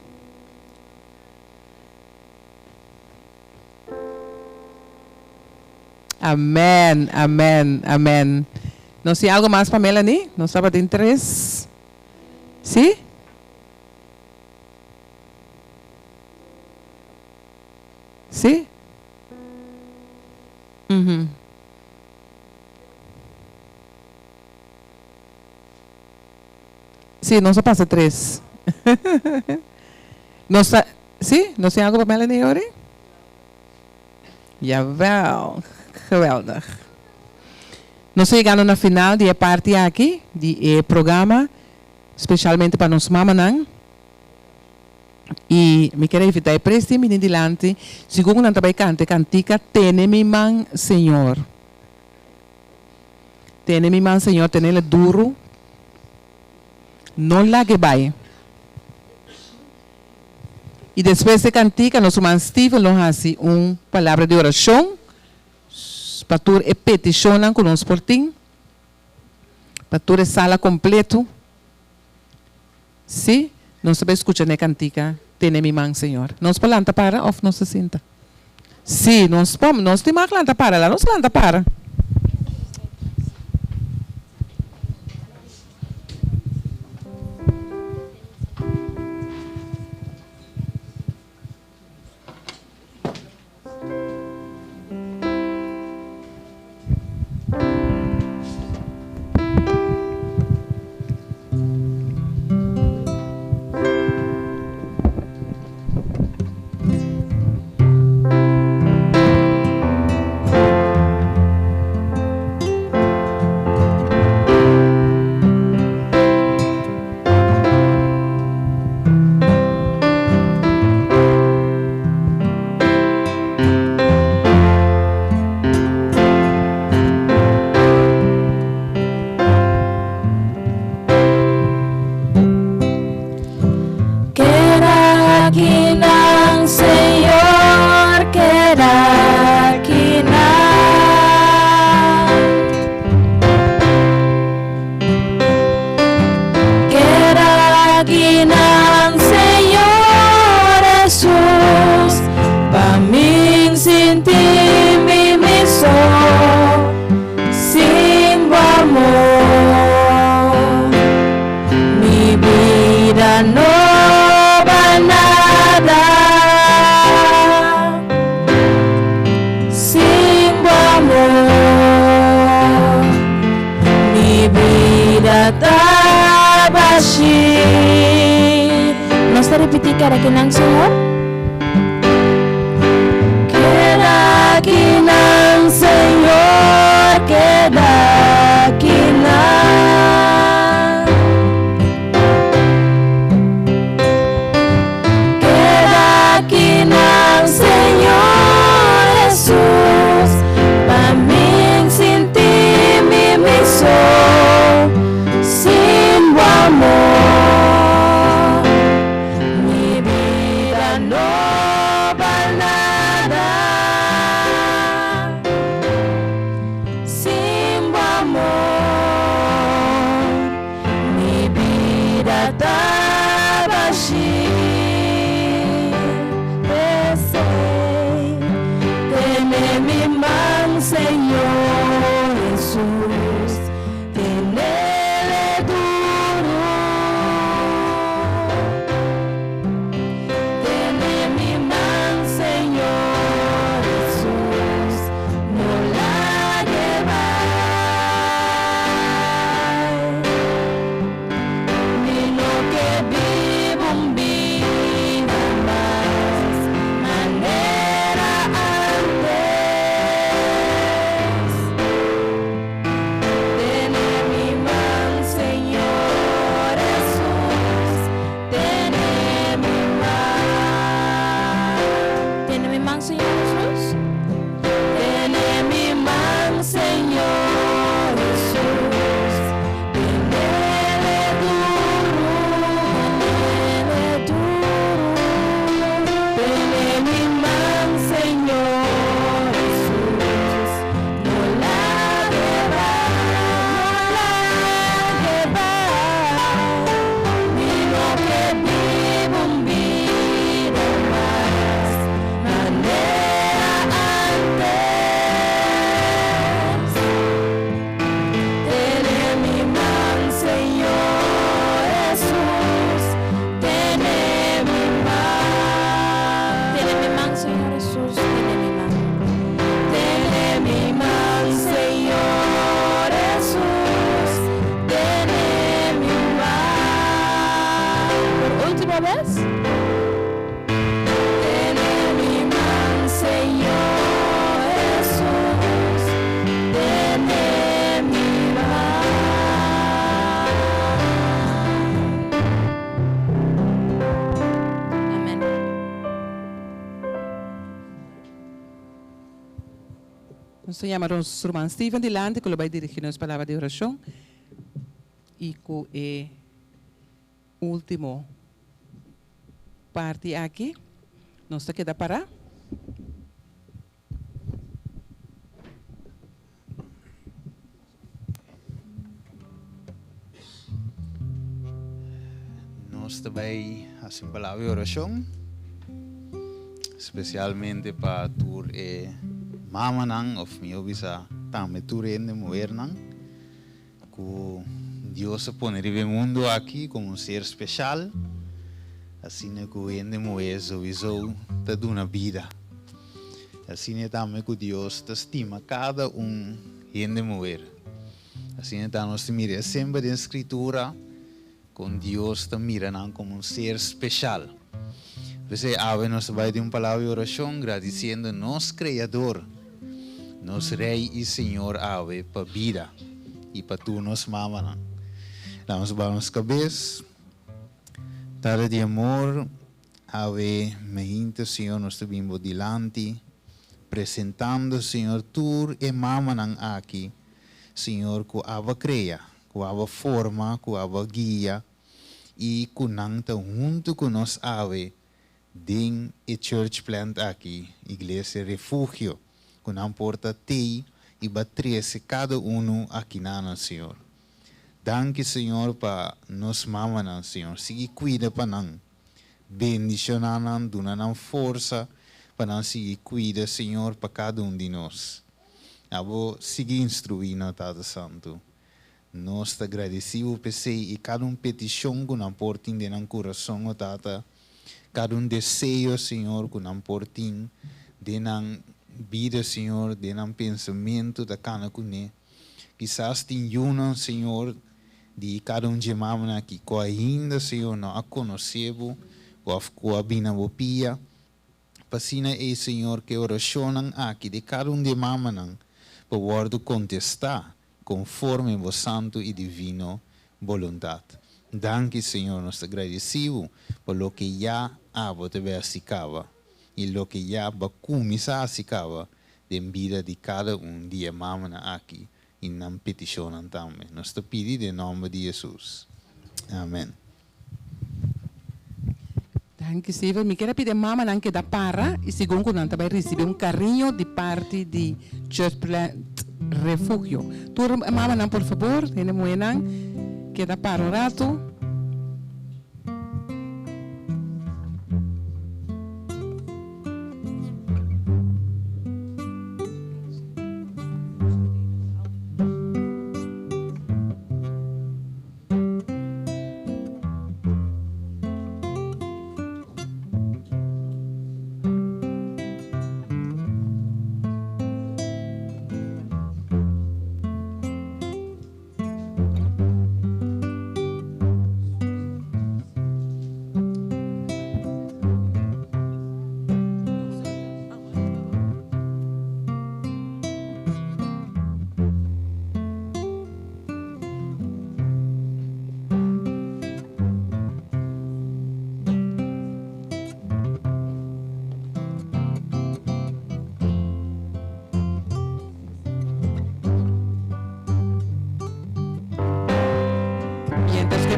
Amén, amén, amén. ¿No sé algo más para Melanie? ¿No estaba de interés? ¿Sí? ¿Sí? Sí, no se pasa 3. No está, ¿sí? ¿No sé algo para Melanie hoor? Jawel. Geweldig. Nós chegamos na final de parte aqui, de programa, especialmente para nós mamãe. E me quero invitar a prestar menino delante, segundo não trabalha cantica, tene mi man, Senhor. Tene mi man, Senhor, tene ele duro. Não lá que vai. Y después de cantica, nuestro hermano Stephen nos hace una palabra de oración. Pastor e peticionan con nos por ti. Pastor sala completo. Sí, no se va a escuchar cantica. Tiene mi man, Señor. Nos palanta para o no se sienta. Sí, nos te más lanta para, la nos lanta para. Vamos a repetir que era que nang Señor. Queda aquí nang Señor, queda aquí nang. Queda aquí nang Señor Jesús, para mí sin ti mi misión, sin tu amor. Nós chamamos o irmão Stephen delante, que ele vai dirigir as palavras de oração. E com a última parte aqui, Nós está queda para? Nós também assim palavra de oração, especialmente para tur e mama nang of meu bisa também tur ende moer nang, que Deus se pone no mundo aqui como um ser especial, assim é que ende moer sowieso te dá uma vida, assim é também que Deus te estima cada ende moer, assim é também nós mira sempre na escritura. Com Deus te mira como um ser especial. Você ave nos vai de uma palavra de oração, agradecendo nosso Criador, nosso Rei e Senhor ave para vida e para tu nos mama. Damos para nos cabeça, tarde de amor, ave meinta Senhor nos bimbo dilante, apresentando Senhor tu e mama aqui, Senhor que ave cria, que ave forma, que ave guia e kunang junto com nós ave din e church plant aqui, igreja refúgio, kunang porta te e batrece cada aqui na Senhor. Danke Senhor para nos mama Senhor, siga cuida para nang, bendicionar duna nang força para nang siga cuida Senhor para cada de nós. Abo siga instruindo Tata Santo. Nós te agradecemos por e cada petição que não portem de nosso coração, Tata. Cada desejo, Senhor, que não portem de nossa vida, Senhor, de nosso pensamento, da cana que quizás tem Senhor, de cada de mamãe aqui, que ainda, Senhor, não a conhecemos, ou a binabopia. Passina é, Senhor, que oracionam aqui de cada de mamãe, para o contestar conforme a santo e divino vontade. Danke, Senhor, nós agradecemos por lo que já abo te versicava e lo que já começar a sicava de vida de cada dia mamãe aqui e na petição também. Nós te pedimos em nome de Jesus. Amém. Danke, Steven. Me quero pedir mama que da para e segundo que não também receber carinho de parte de Church Plant Refugio. Tu mama por favor, tiene muenan que da para um rato.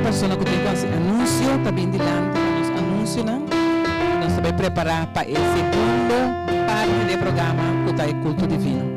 Persona que tem esse anúncio, também dilante nos anúncios, nós também preparar para o segundo parte do programa, que é Culto Divino.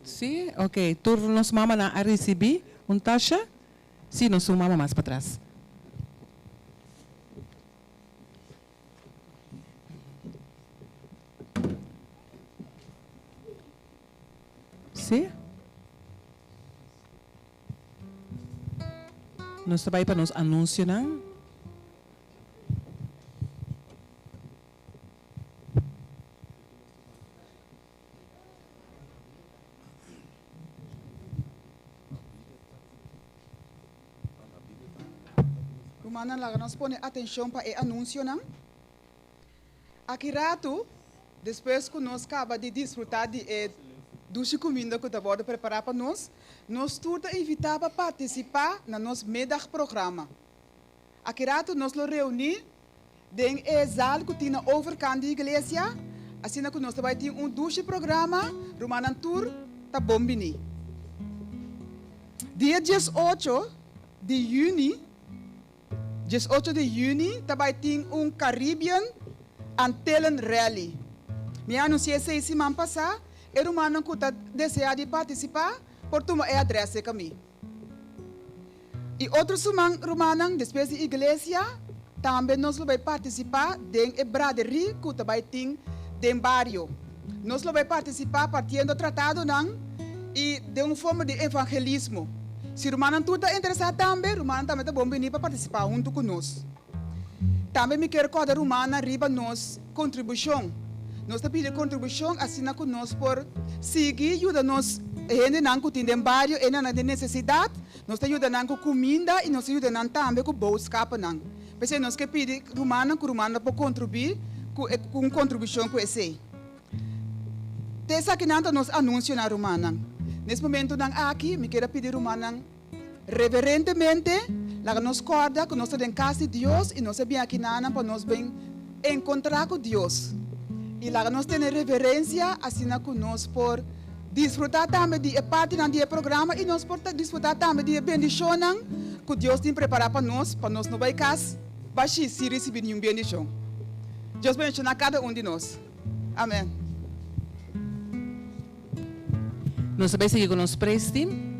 Sim, ok. Tu nos mama a receber taxa? Sim, nós mama mais para trás. Sim? Nós trabalhamos para nos anúncio, não? Rumana lá nós põe atenção para o anúncio, não? Aqui rato, depois que nós acaba de desfrutar de duas comidas que estava a preparar para nós tudo invitar para participar no nosso middag programa. Aqui rato nós nos reunimos em sala que tinha overkant da igreja, assim que nós também ter duas programa, Rumana Tour, tá bombini. Dia 18 de junho, 18 de junho, também tem Caribbean Antillen Rally. Me anunciei semana passada, e o Romano que deseja de participar, por tomar a adresse comigo. E outro semana, Romano, depois da igreja, também nós vamos participar da braderia que também tem no barrio. Nós vamos participar partindo do tratado e de uma forma de evangelismo. Se o Romano está interessado também, o Romano também está bom para participar junto conosco. Também me quero recordar o Romano arriba nos contribuição. Nós estamos pedindo contribuição, assim que nós por seguir, ajuda-nos gente que tem no barrio, e não tem necessidade, nós estamos ajudando com comida e nós estamos ajudando também com bolsa capa. Porque nós queremos pedir que o Romano pode contribuir com contribuição com esse. Tessa que nós anunciamos na Romana. Nesse momento aqui, me quero pedir Romana reverentemente, lá nos corda que nós estamos em casa de Deus e nós estamos aqui para nós bem encontrar com Deus. E lá nós temos reverência, assim que nós por desfrutar também de parte do programa e nós por desfrutar também de bendição que Deus tem preparado para nós não vai casa, para se receber nenhuma bendição. Deus bendiga a cada de nós. Amém. Nós também seguimos com o nosso praise team.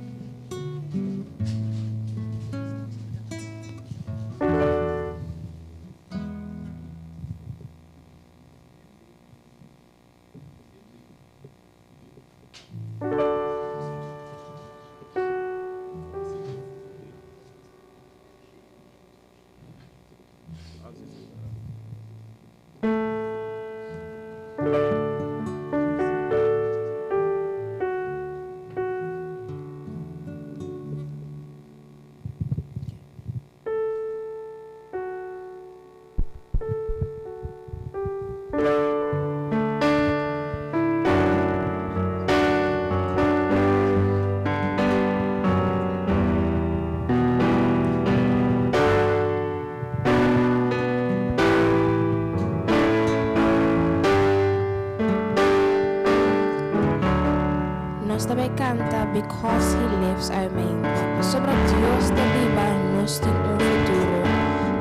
Nós também canta Because He Lives, amém. Sobre Deus está viva, nós temos futuro.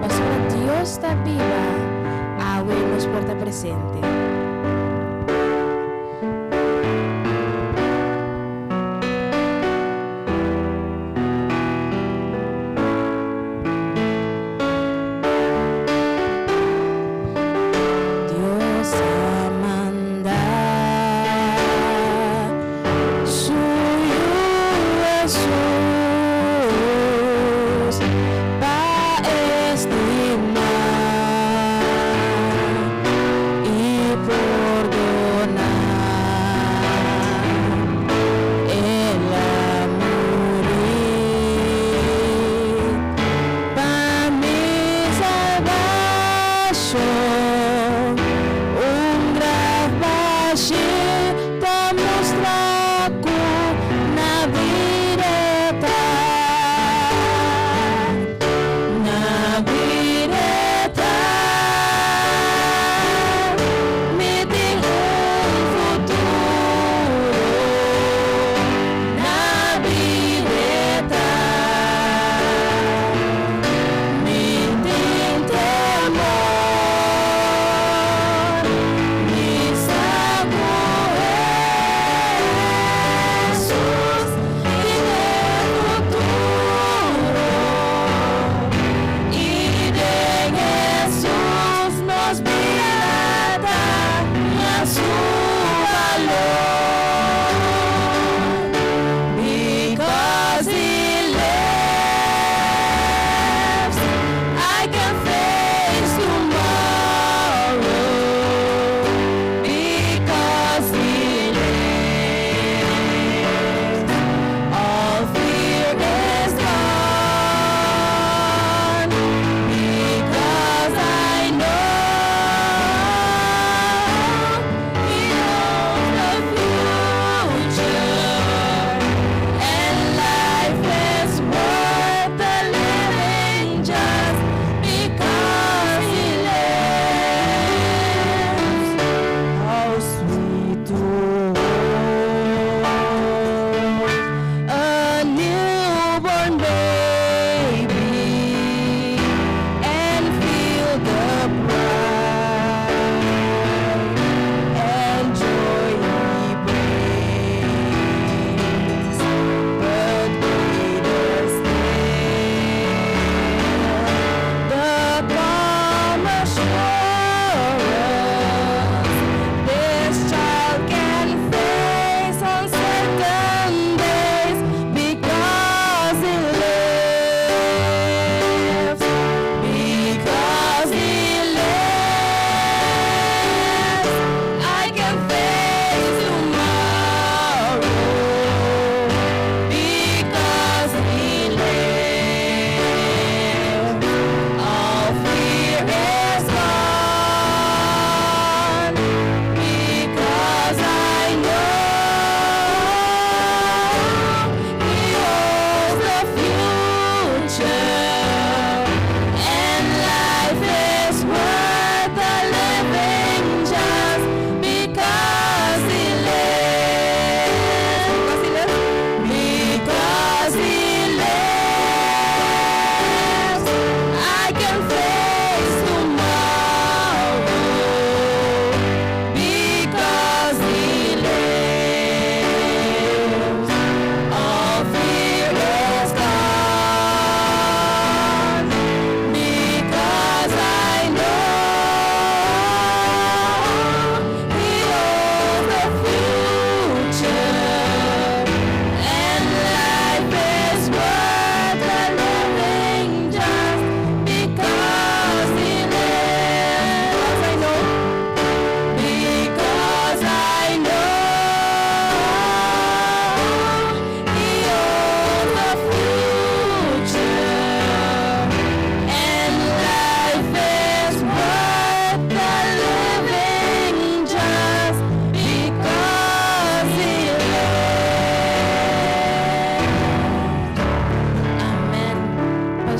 Mas sobre Deus está viva, a nos porta presente. Para estimar e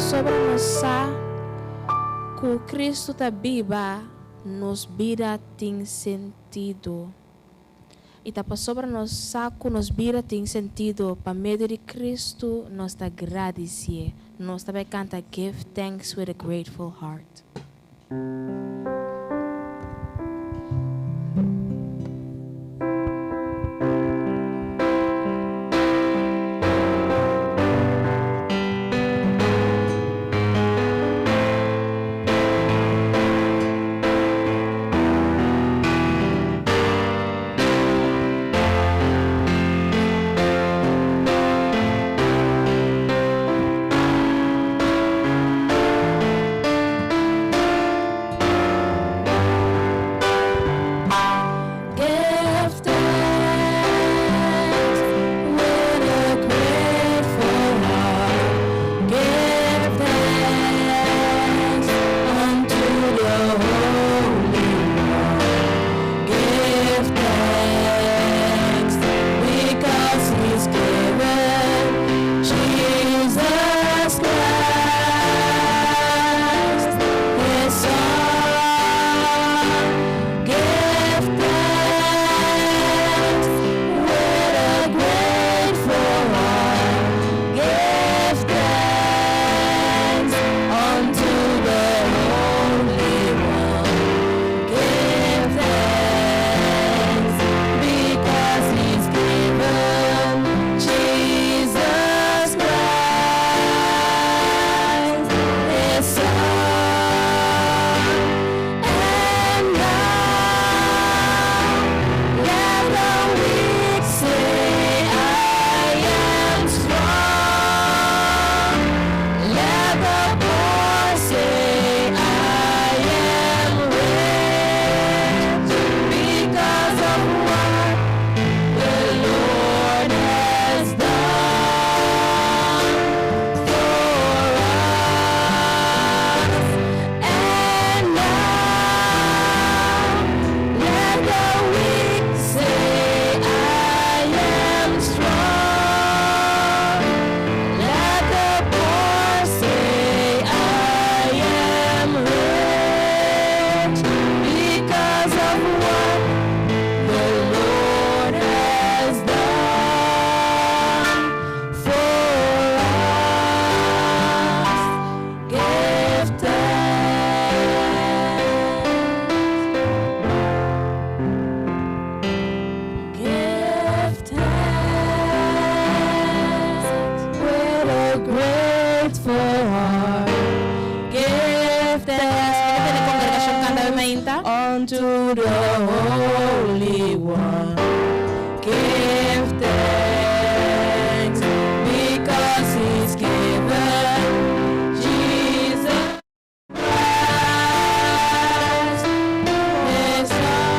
sobre nós que Cristo está viva, nos vida tem sentido. E está sobre nós que nos vida tem sentido, para meio de Cristo, nós está agradecer. Nós também canta Give Thanks with a Grateful Heart. Unto the Holy One, give thanks because He's given Jesus Christ, His Son.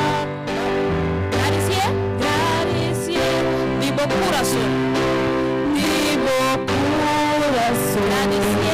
Agradecer, vivo coração, agradecer.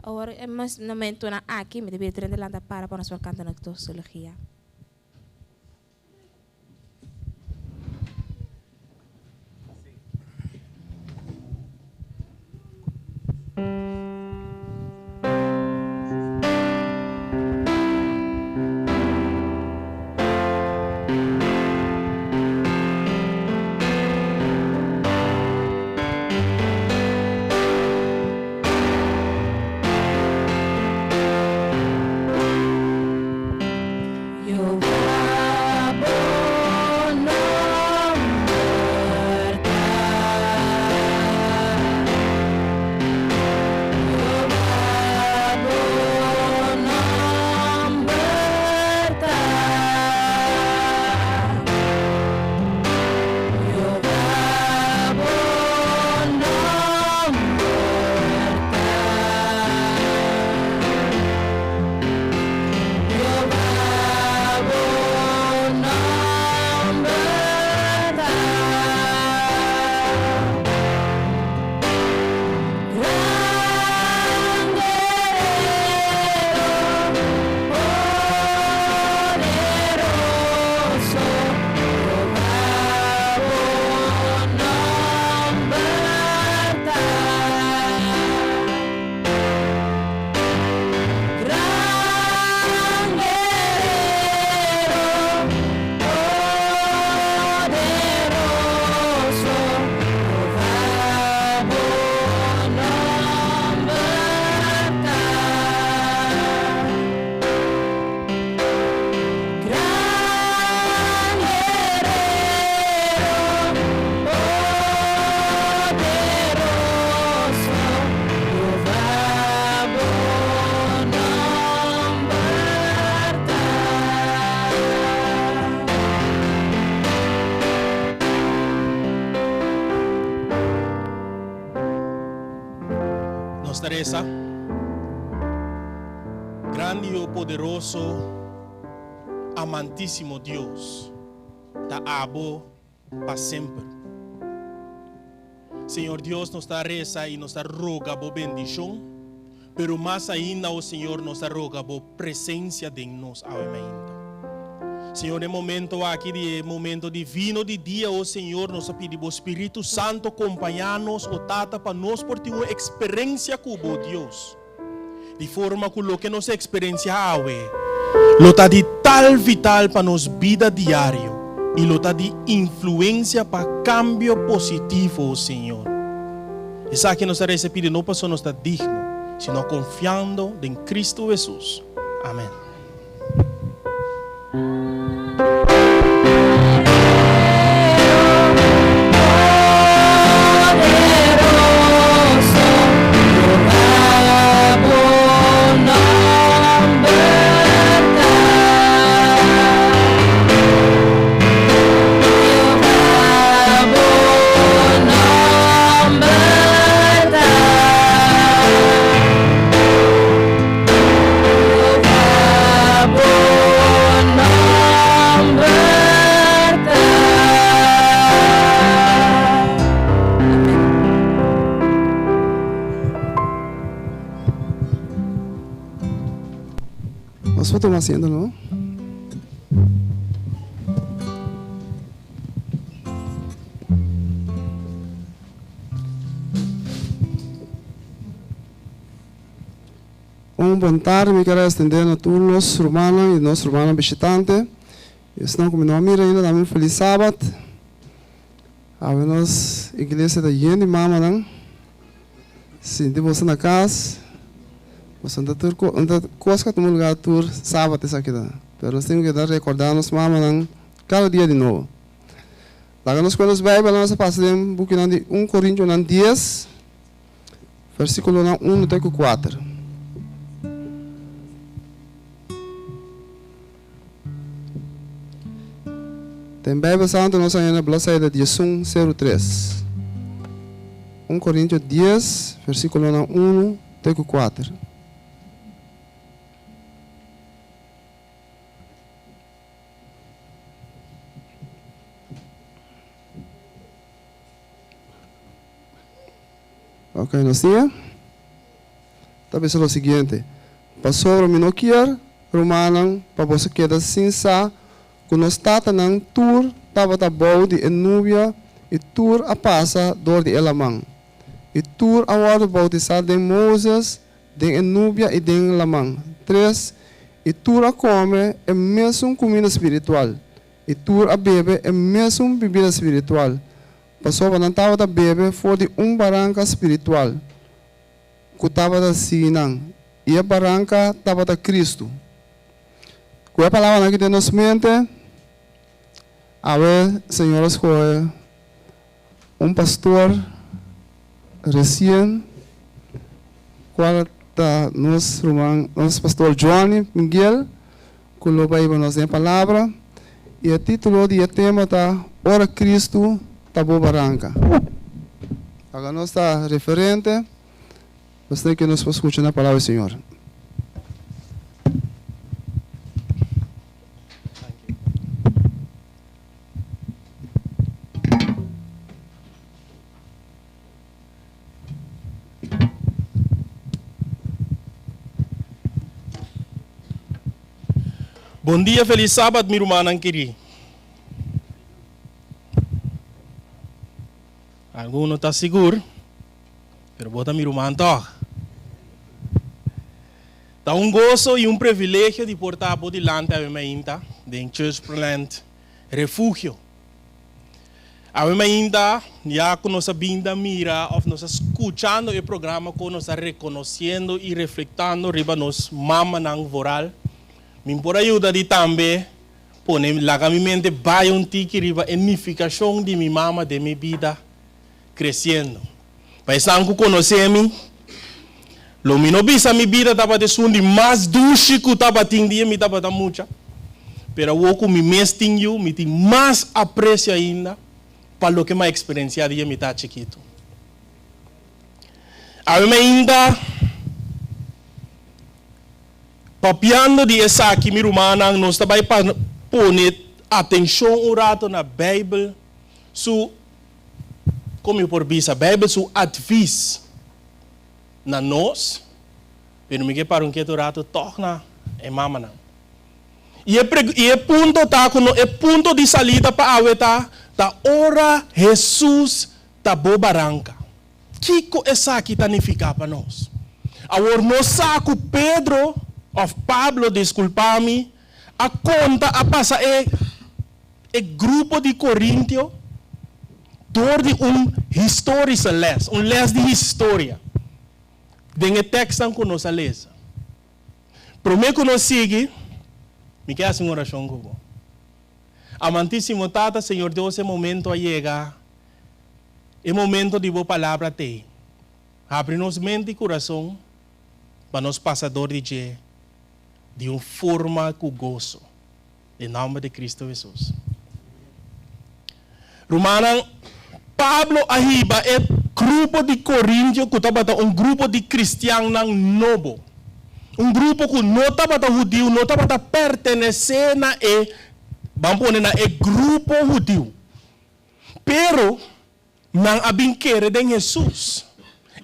Agora, mas no momento na aqui, me deve trazer lá para nós cantar na doxologia. nos reza. Grande y poderoso, amantísimo Dios, te amo para siempre. Señor Dios, nos da reza y nos da roga por bendición, pero más ainda, oh Señor, nos da roga por presencia de nos. Señor, en momento aquí, de momento divino de día, oh Señor, nos pedimos Espíritu Santo, acompañarnos, oh Tata, para nos por una experiencia con Dios. De forma que lo que nos experiencia lo está de tal vital para nos vida diario y lo está de influencia para cambio positivo, oh Señor. Esa que nos recibe no pasó nos está digno, sino confiando en Cristo Jesús. Amén. Nosotros haciendo, ¿no? Bom tarde, me quero estender a todos os romanos e nossos romanos visitantes. Estão com meu nome ainda, dá-me um feliz sábado. A nossa igreja da Yeni Mama, não? Sim, de você na casa. Você anda tur coisa que todo lugar tur sábado isso aqui, pero nós temos que dar recordar nos Mama, não? Cada dia de novo. Lá nos coisas Bíblia nós passamos um pouquinho de 1 Coríntios 10, versículo 1 até 4. Tem Bíblia Santa, nós ainda blessada de 1:03. 1 Coríntios 10, versículo 1 até 4. Ok, nós tínhamos? Talvez é o seguinte. Pastor, me não quer, romano, para você quedar sem sa. Quando estava nang tour, estava bom de Enúbia e tour a passa dor de Elamang. E tour a hora bom de sa de Moses, de Enúbia e de Elamang. 3. E tour a come é mesmo comida espiritual. E tour a bebe é mesmo bebida espiritual. Passou para estava da bebe for de barranca espiritual. Que estava da sinang. E a barranca estava da Cristo. Com a palavra aqui de nos mente. A ver, Señor, escoge pastor recién, cual está nuestro pastor Johnny Miguel, que lo va a nos en palabra, y el título del tema está Ora Cristo, Tabo Barranca. Acá no está referente, usted que nos escucha la palabra del Señor. Bom dia, feliz sábado, meu irmão querido. Alguns não está seguro, mas bota meu irmão toca. Está gozo e privilégio de portar por delante a minha de Church Plant Refúgio. A minha já com nossa vinda mira, ou nós escutando o programa, com nós reconhecendo e reflectando riba nos mama nang voral. Me por ajuda de também pôr na minha mente vai tique riba edificação de minha mama de minha vida crescendo. Para sangue conhecer-me, lo mino bisa minha vida estava de sundi mais dulce que estava tindia me estava da mucha, pero o que me mestinho me tem mais aprecio ainda para lo que mais experienciado de me tá chiquito. A mim ainda papiando de essa aqui, meu irmão, nós também põe atenção um rato na Bíblia, como eu por bisa, a Bíblia, su advies na nós, pero me que para um que tu rato torna é mama não. E é ponto tá com é ponto de salida para a tá ora Jesus tá bobaranca. Que essa aqui significa para nós? Agora nós saco Pedro of Pablo, desculpa-me, a conta a passa grupo de Coríntio door de historische les, les de história. Den texto que nós lemos. Primeiro que nós sigue, me quer assim oração com amantíssimo Tata, Senhor Deus, esse momento a chegar, é momento de boa palavra te. Abre nos mente e coração para nós passador de dia, de uma forma com gozo. Em nome de Cristo Jesus. Romana, Pablo arriba é grupo de Coríntio que estava grupo de cristianos novo. Grupo que não estava judeu, não estava pertencer na vamos na grupo judeu. Pero não abinquere de Jesus.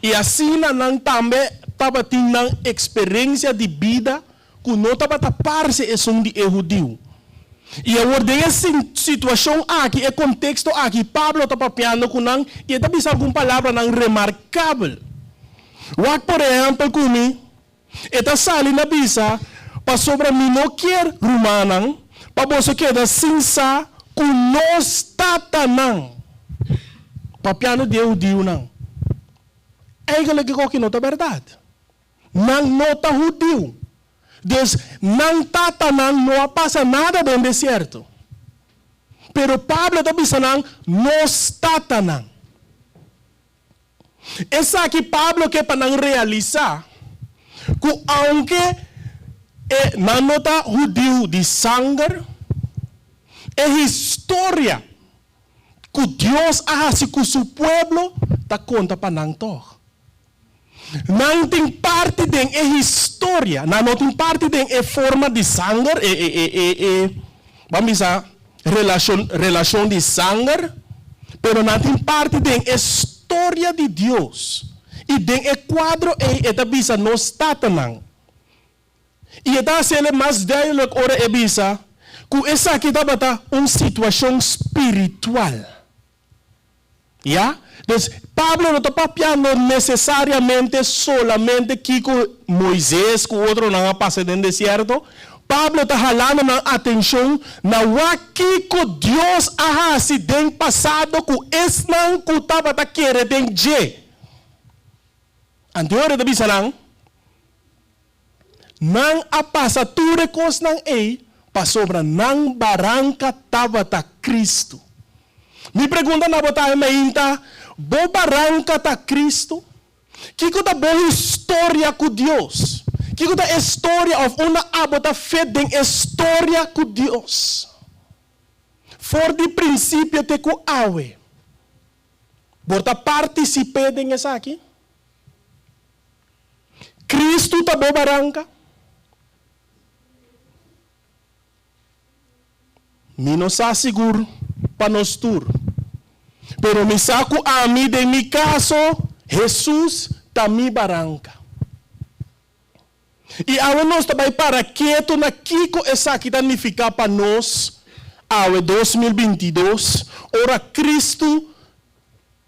E assim não também estava tendo experiência de vida que não estava parte de judeu. E agora, nessa situação aqui, é contexto aqui, Pablo está papiando com não, e está pensando alguma palavra não remarcável. What, por exemplo, comigo, está saindo na bisa, para sobre mim não quer romano, para você queda sinsa, com nós tatanang. Papiando de judeu não. É que não é verdade. Não está judeu. Deus não não passa nada no deserto. Pero Pablo está dizendo, nós tatanang. Essa aqui Pablo que para não realizar, que aunque não está judeu de sangue, é história que Deus hace com seu povo, está conta para não tor. Não tem parte da história, não tem parte da forma de sangue, vamos dizer, relação de sangue, mas não tem parte da história de Deus. E do quadro é bisa nós tatanang. E está sendo mais diálogo ora é bisa, que essa aqui está uma situação espiritual. Yeah? Então, Pablo não está papiando necessariamente solamente que Moisés, que o outro não passa no deserto. Pablo está falando na atenção na que Deus ha se den passado que esse não que estava querendo dizer. Anterior da bisa não a passa tudo coisa não é para sobre não barranca estava Cristo. Me pergunta na botar ainda, boa barranca tá Cristo? Que é boa história com Deus? Que é a história of uma abota fé de história com Deus? For de princípio te com awe. Bota participar dessa aqui? Cristo tá boa barranca? Me não está seguro para nós tudo. Pero me saco a mim de mi caso, Jesus está mi barranca. E agora nós também para quieto na Kiko essa aqui significa para nós, ao 2022, ora Cristo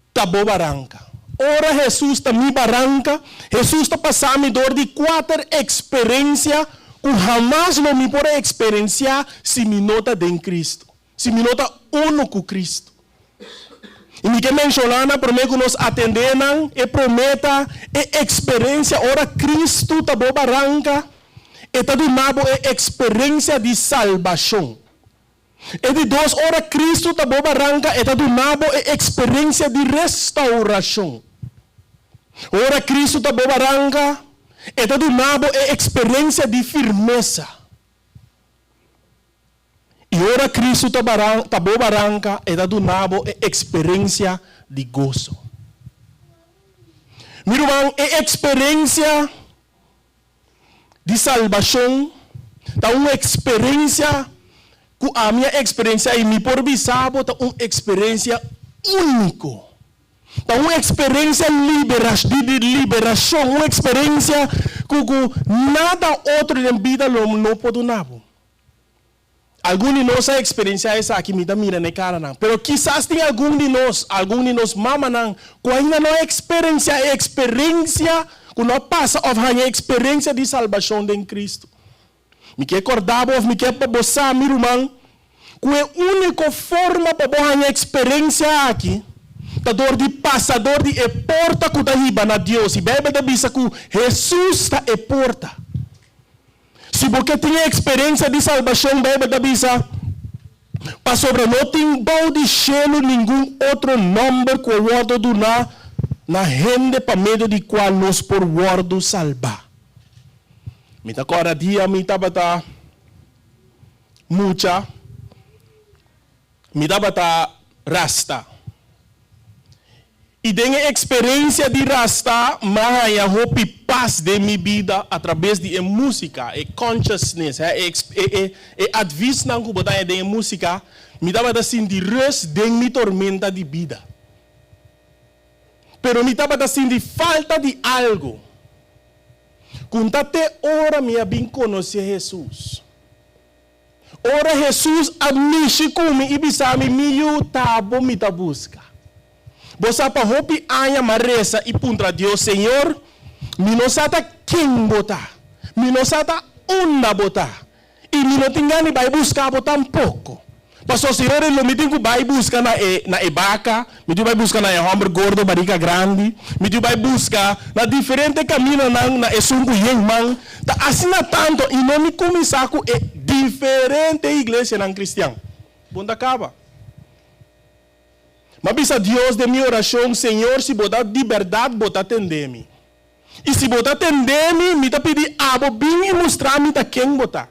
está boa barranca. Ora Jesus está mi barranca, Jesus está passando dor de 4 experiências que jamais não me pode experienciar se me nota em Cristo. Se me nota uno com Cristo. E me quer mencionar, primeiro que nós atendemos e prometa a experiência, ora Cristo está boa barranca, e está do nabo a experiência de salvação. E de dois, ora Cristo está boa barranca, e está do nabo a experiência de restauração. Ora Cristo está boa barranca, e está do nabo a experiência de firmeza. E ora Cristo está boa barranca e dá do nabo experiência de gozo. Meu irmão, é experiência de salvação, tá uma experiência, a minha experiência e me por bisabo, tá uma experiência única. Tá uma experiência de liberação, uma experiência que nada outro na vida não pode dar. Alguns de nós a experiência essa aqui me dá mira na cara não. Pero quizás tem algum de nós mama não, que ainda não é experiência que não passa of a experiência de salvação em Cristo. Me quer acordar of me quer babosar meu irmão, que é a única forma para a experiência aqui. Tador de passador de porta que da riba na Deus. E Bíblia da bisa que Jesus está é porta. Se você tem experiência de salvação, Bíblia da bisa, para sobre não tem bom de cheio nenhum outro nome que o word do na gente para meio de qual nos por word salvar. Me tá agora dia me tá bata mucha, me tá bata rasta. E tenho experiência de rasta, mas eu hope paz de minha vida através de música, consciousness, advice não que botar de música, me dava assim de rest de minha tormenta de vida. Pero me dava assim de falta de algo. Quando até ora me bem conhecer Jesus. Ora Jesus a mim como e bisame me tabo me ta busca. Você para hopi anya maresa e puntra Deus Senhor, me não sata quem botar, me não sata onde botar, e me não tingani vai buscar botar um pouco. Pastor Senhor ele me tem que vai buscar na ebaca, me tem vai buscar na homem gordo, barriga grande, me tem vai buscar na diferente caminho na esungu yengman, tá assim tanto e não me começar com diferente igreja não cristã. Bunda acaba. Mas bisa Deus de minha oração, Senhor, se botar de verdade, botar atender-me. E se botar atender-me, me tá pedir abo bem e mostrar-me da quem botar.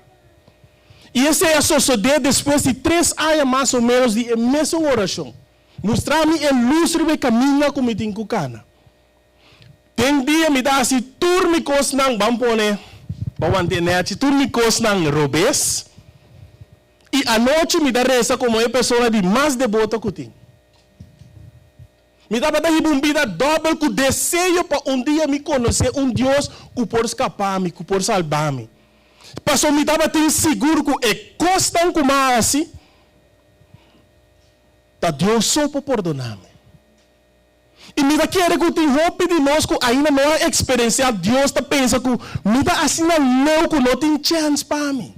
E esse é a suceder depois de 3 anos mais ou menos de mesma oração. Mostrar-me o lustro de caminho como tem que cana. Tem dia me dá assim, turmi cos nang bampone, bawantenete, turmi cos nang robes. E a noite me dá reza como é pessoa de mais devota que tem. Me dá para dar vida dobra com desejo para dia me conhecer Deus que por escapar-me, que por salvar-me. Passou me dá para ter seguro que é costam como assim, tá Deus só para perdonar-me. E me dá querer que tem roupa de nós que ainda não é experienciar Deus, tá pensa que me dá assim não que não tem chance para mim.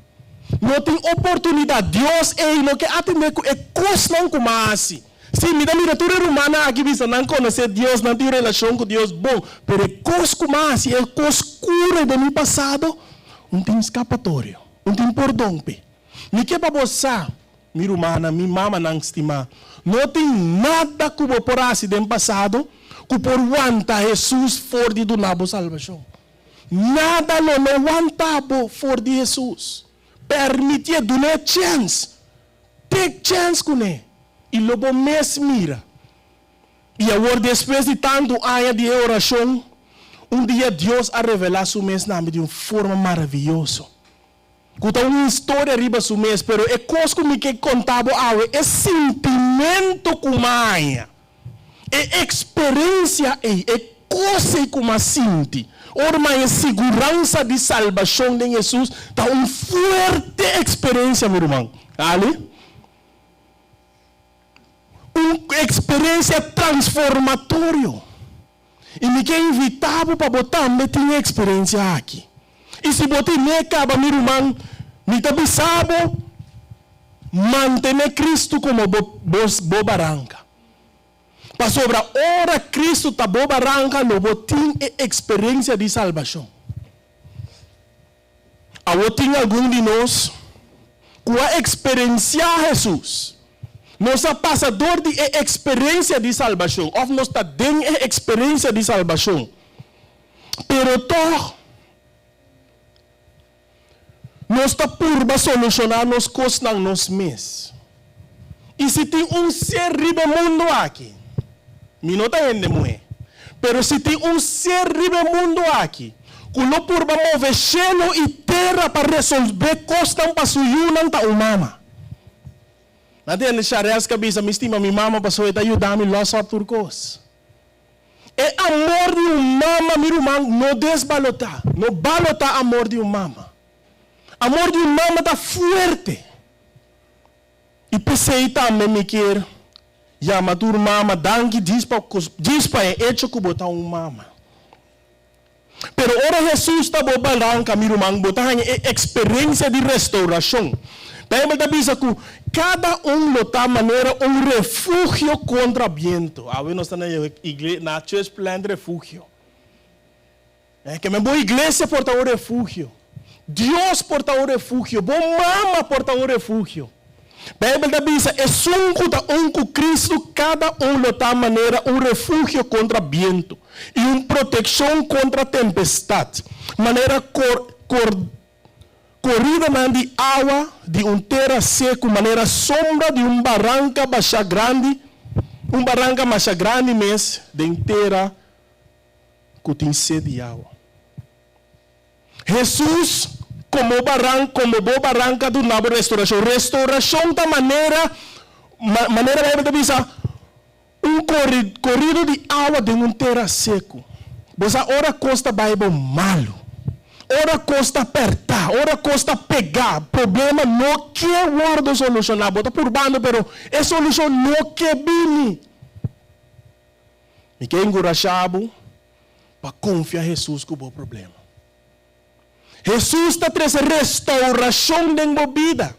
Não tem oportunidade. Deus é não quer atender que é costam como assim. Sim, me dá literatura humana aqui visa não conhecer Deus, não tem relação com Deus bom, pero é cosco mais, é coscura do meu passado, não tem escapatório, não tem perdão. Me quer para você, minha humana, minha mama não estima, não tem nada que vou por acidente passado, que por aguentar Jesus fora de nabo salvação. Nada não aguentava fora de Jesus. Permitir, dar chance, take chance com ele. E logo mês mira. E agora, depois de tanto anos de oração, dia Deus a revelar seu mês nome de uma forma maravilhosa. Conta uma história arriba seu mês, pero é coisa que me contava agora, é sentimento como aia. É experiência, é coisa como sente. Ora, mas segurança de salvação de Jesus, tá uma forte experiência, meu irmão. Ali? Uma experiência transformatória. E me quer invitar para botar uma experiência aqui. E se botar me acaba, meu irmão, me tá pensando manter Cristo como boa branca. Para sobre a hora Cristo está boa branca, não botem experiência de salvação. Agora tem algum de nós que a experienciar Jesus. Nós é passador de experiência de salvação. Ou nós está dentro de experiência de salvação. Pero toch, nós está por solucionar nos coisas nós mesmos. E se tem ser riba mundo aqui, me não está entendendo. Pero se tem ser riba mundo aqui, Kulo por ba mover cielo e terra para resolver costas para suyunan ta umama. Nanti ni Shareas cabeça, me estima minha mama passou e ajudar-me los a turcos. É amor de mama, meu irmão, não desbalota. Não balota amor de mama. Amor de mama tá forte. E pensei também me quer, já matur mama, danke dispa é hecho que botar mama. Pero ora Jesus está bobalanga, meu irmão, botar a experiência de restauração. Daí ele diz que cada lota maneira refúgio contra viento. Nós estamos na church plant refúgio. Que me boa igreja porta o refúgio. Deus porta o refúgio. Boa mama porta o refúgio. Daí ele diz que Cristo cada lota maneira refúgio contra viento e proteção contra tempestade. Maneira corrida de água de terra seco, maneira sombra de barranca baixa grande, barranca mais grande mesmo, de terra que tem sede de água. Jesus, como boa barranca do nabo restauração. Restauração da maneira vai dizer, corrido de água de terra seco. Você ora costa Bible malo. Ora costa apertar, ora costa pegar. Problema não que é guarda solucionar. Bota por bando, pero é solução não que bini. E quem encorajado para confiar em Jesus com o problema. Jesus está trazendo restauração da vida.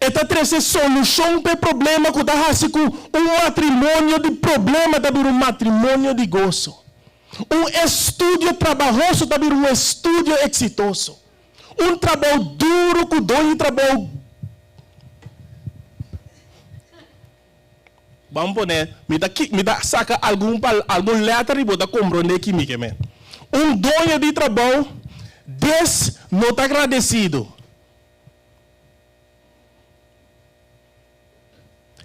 Está trazendo solução para o problema que está fazendo matrimônio de problema, está um matrimônio de gozo. Estudo trabalhoso também estudo exitoso. Trabalho duro com dois trabalho. Vamos poner, me dá saca algum letra e botar compreender que me queime. Dono de trabalho, não está agradecido.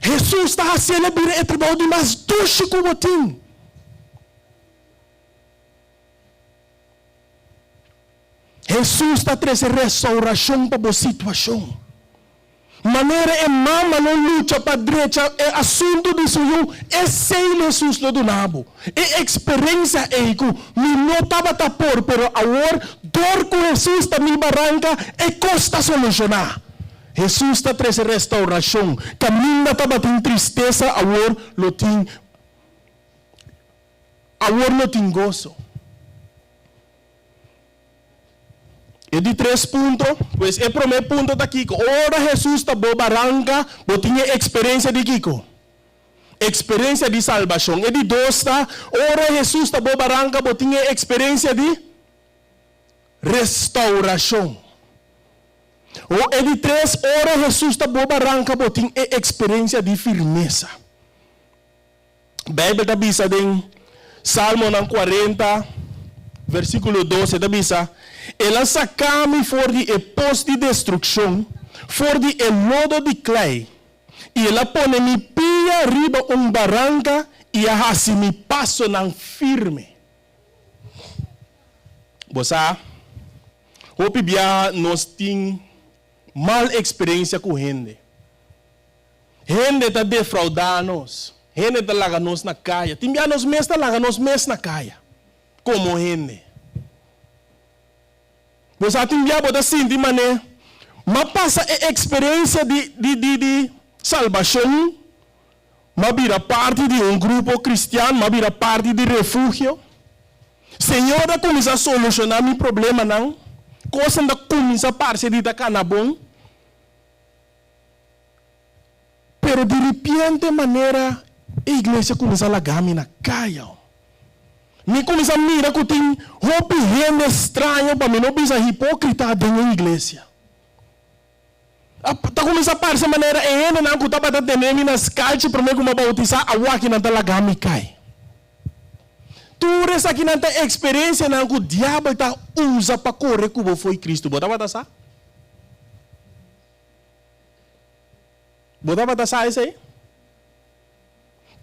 Jesus está fazendo o trabalho de mais doce que o botim. Jesus está trazendo restauração para a situação. Maneira é mama não luta para a direita, é assunto de suyo, é sem Jesus lo do nabo. É experiência é que não estava por, pero agora dor com Jesus também barranca é costa solucionar. Jesus está trazendo restauração. Caminho estava tem tristeza, agora lo tem gozo. E de 3 pontos, pois é o primeiro ponto daqui. Ora Jesus está boa barranca, tinha experiência de Kiko. Experiência de salvação. E de 2, ora Jesus está boa barranca, tinha experiência de restauração. E de 3, ora Jesus está boa barranca, tinha experiência de firmeza. A Bíblia está dizendo em Salmo 40, versículo 12, está dizendo: ela saca-me fora de poço de destruição, fora de lodo de clay, e ela põe-me pia arriba barranca, e assim me passo não firme. Você, nós temos mal experiência com gente. Gente está defraudando nós. Gente está largando nós na caia. Timbia nós mesmos está largando nós mesmos na caia. Como gente. Você timbia botar assim de maneira. Mas passa a experiência de salvação. Mas vira parte de grupo cristiano. Mas vira parte de refúgio. Senhora começa a solucionar meu problema não. Coisa da começa a parceria da canabom. Pero de repente maneira a igreja começa a lagar-me na caia. Me começa a mirar que tem roupa estranha para mim, não pensa hipócrita dentro da igreja. Está começando a parecer maneira ainda não que estava tendo nas calças para mim como bautizar a água que não está lagar-me cai. Tu essa aqui não tem experiência não que o diabo está usa para correr como foi Cristo. Botava taça? Botava taça isso aí?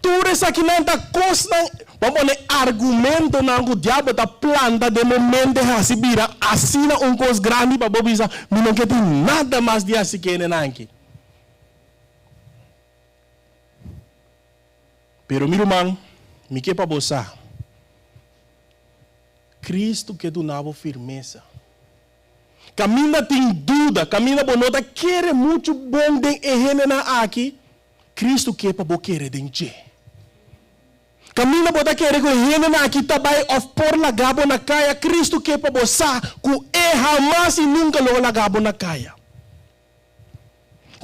Turis aqui não está costa, vamos poner argumento não que o diabo da planta de momento assim vira assina coisa grande para bobisa, mas não quer nada mais de assim que não aqui. Pero meu irmão, me que para você, Cristo que do nabo firmeza. Camina tem dúvida, camina bonota, quer muito bom de engenhar aqui. Cristo que para querer denche. Camina bota querer que engenhar aqui também of por la gabo na caia. Cristo que para você, que jamais e nunca lo la gabo na caia.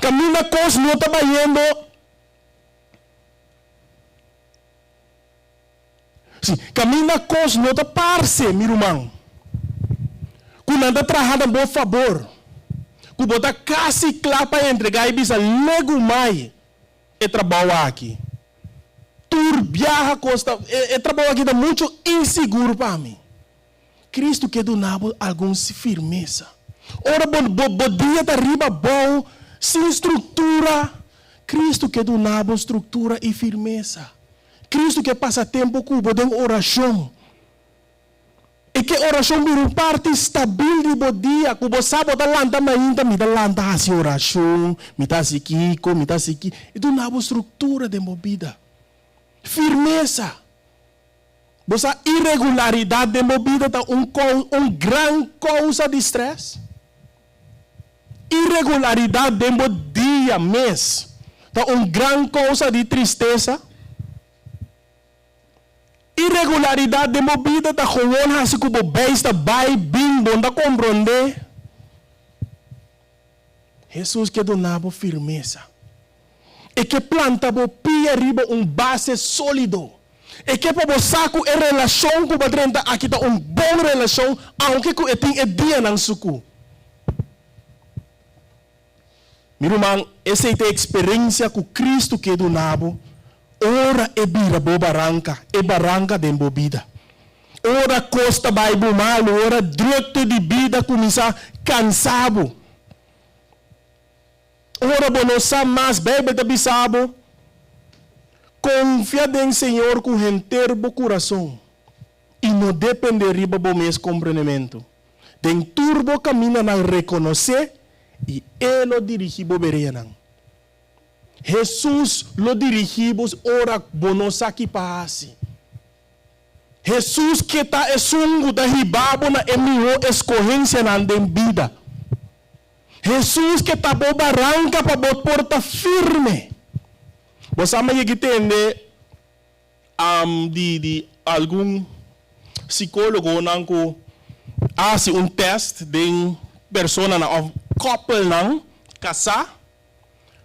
Camina cos não trabalhando. Camina cos não te parce, meu irmão. Quando anda trabalhando por favor, que bota quase claro para entregar e bisa lego mais e trabalho aqui. Tur viaja costa e trabalho aqui dá muito inseguro para mim. Cristo que do nabo algum firmeza. Ora dia da riba bom, sem estrutura. Cristo que do nabo estrutura e firmeza. Cristo que passa tempo com o oração. E que oração vira parte estável do dia. Que você sabe da landa ainda me dá landa assim oração, me dá siquico, me dá siqui. E do nabo estrutura de movida. Firmeza. Você irregularidade de movida tá gran causa de estresse. Irregularidade de dia, mês, tá gran causa de tristeza. Irregularidade de movida da gewoon hasi kubo base da bai bing bonda compreender. Jesus que donava firmeza. E que planta bo pia riba base sólido. E que para saco e relação com o padrenta aqui tá bom relação, aunque ku eting dia nang suku. Meu irmão, essa é a experiência com Cristo que donava. Ora e bira bo barranca, e barranca de embobida. Ora costa baibo malo, ora direto de vida começa cansado. Ora bonosa mais bebe de bisabo. Confia em Senhor com enterbo coração. E não dependeria do mês compreendimento. Den turbo camina na reconhecer e ele dirige bo berenan. Jesus lo dirigimos ora bonosaki paasi. Jesus que está esungo da ribabo na emio escorrência na vida. Jesus que está bo barranca para bot porta firme. Você ama que entende de algum psicólogo nanco hace teste de persona na couple nang casar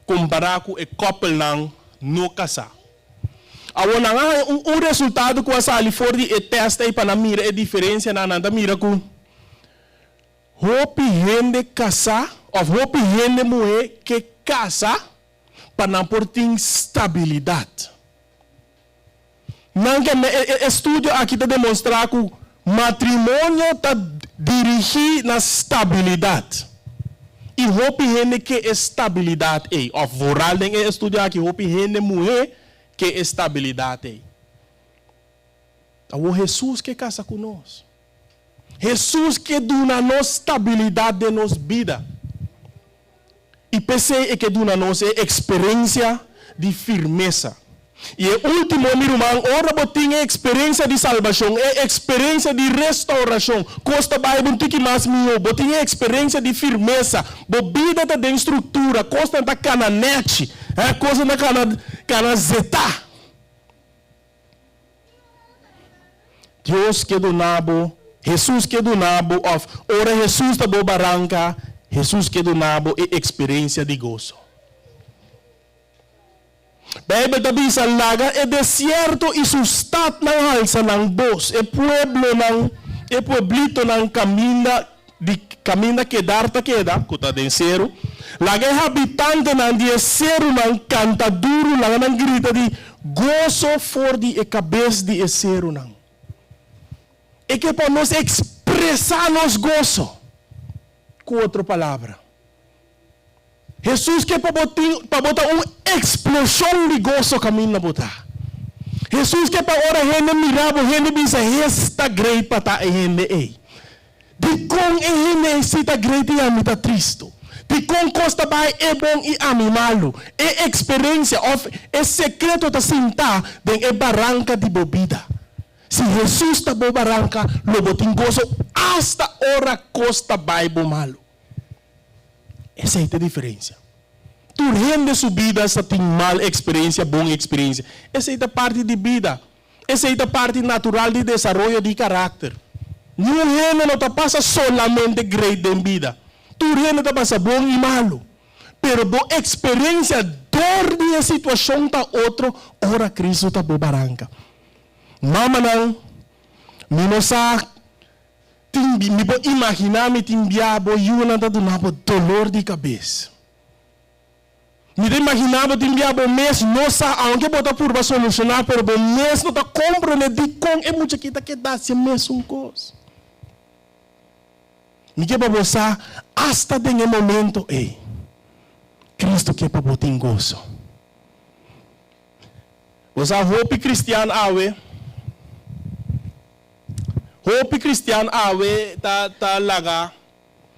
comparar com o couple não casar. Agora, resultado que a ali fora de teste aí para mira é diferença na nada mira com hope gente casar ou hope gente mulher que casa para não portar estabilidade. Não que estudo aqui está demonstrar que o matrimônio está dirigido na estabilidade. E hope gente que estabilidade é. Ou voral tem estudar que hope gente mulher que estabilidade é. O Jesus que casa conosco. Jesus que dá nos estabilidade de nos vida. E pensei que dá nos experiência de firmeza. E o último, meu irmão, ora botinha experiência de salvação, experiência de restauração. Costa vai botinha mais meu, botinha experiência de firmeza, bobida da estrutura, costa da cananete, costa da canazeta. Deus que do nabo, Jesus que do nabo, ora Jesus da bo barranca, Jesus que do nabo e experiência de gozo. Bíblia da bisa laga é deserto e sustat ng halsa ng bos. E pueblito ng camina quedar kuta den zero. Laga é habitante ng desero ng cantaduro lang ng grita de gozo for di e cabeça de zero ng. E que para nos expressar nos gozo. Com outra palavra. Jesus que para botar uma explosão de gozo caminho na botar. Jesus que para ora gente mirava, gente bisa esta great para a gente ei. De com a gente sita great e amita tristo. De com costa vai é bom e ami malo. É experiência of é secreto da sinta de é barranca de bebida. Se Jesus está bo barranca, lo botin gozo hasta hora costa vai bo malo. Essa é a diferença. Tu rende sua vida se tem mal experiência, boa experiência. Essa é a parte de vida. Essa é a parte natural de desenvolvimento de caráter. Não rende não passa solamente great em vida. Tu rende passa bom e malo. Pero boa experiência dor de situação ta outro, ora Cristo ta bo barranca. Mama não, me não sabe, me pode imaginar me timbiabo e uma da dolor de cabeça. Me imaginava timbiabo mês não sabe aonde botar por para solucionar, pero o mês não está compreendendo com é muito que dá se mês coisa. Me que para você hasta den momento Cristo que para botar em gozo. Você hope cristiano awe. Hope cristiano awe ta laga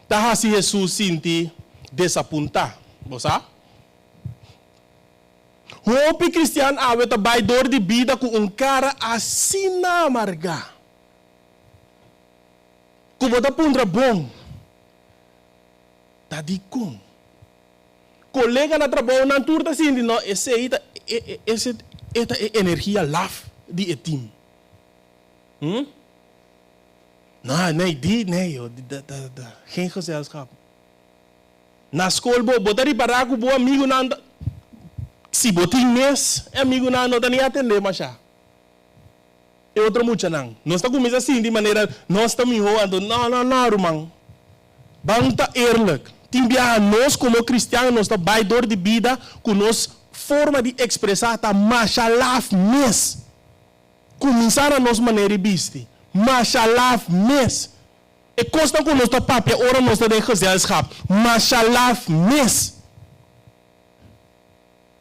ta hasi Jesus sinti desapuntar. Você? Hope cristiano awe ta vai dor de vida com cara assim na amarga. Como ta pundra bom. Ta di com. Colega na trabalho na turta sinti no esse energia laf de etim. Nee, geen gezelschap. Na school, botari baraku, bo amigo na si boting mes, amigo na não tá nem atender mais já. E outro muito não. Nós está começando assim de maneira, nós estamos enrolando, não, irmão. Vamos tá eerlijk. Timbia nós como cristianos, nós está baidor de vida, com nós forma de expressar tá machalaf mes. Começar a nossa maneira de vestir. Machalaf mes. E costa com nosso papel, ora nós de gezelschap. Machalaf mes.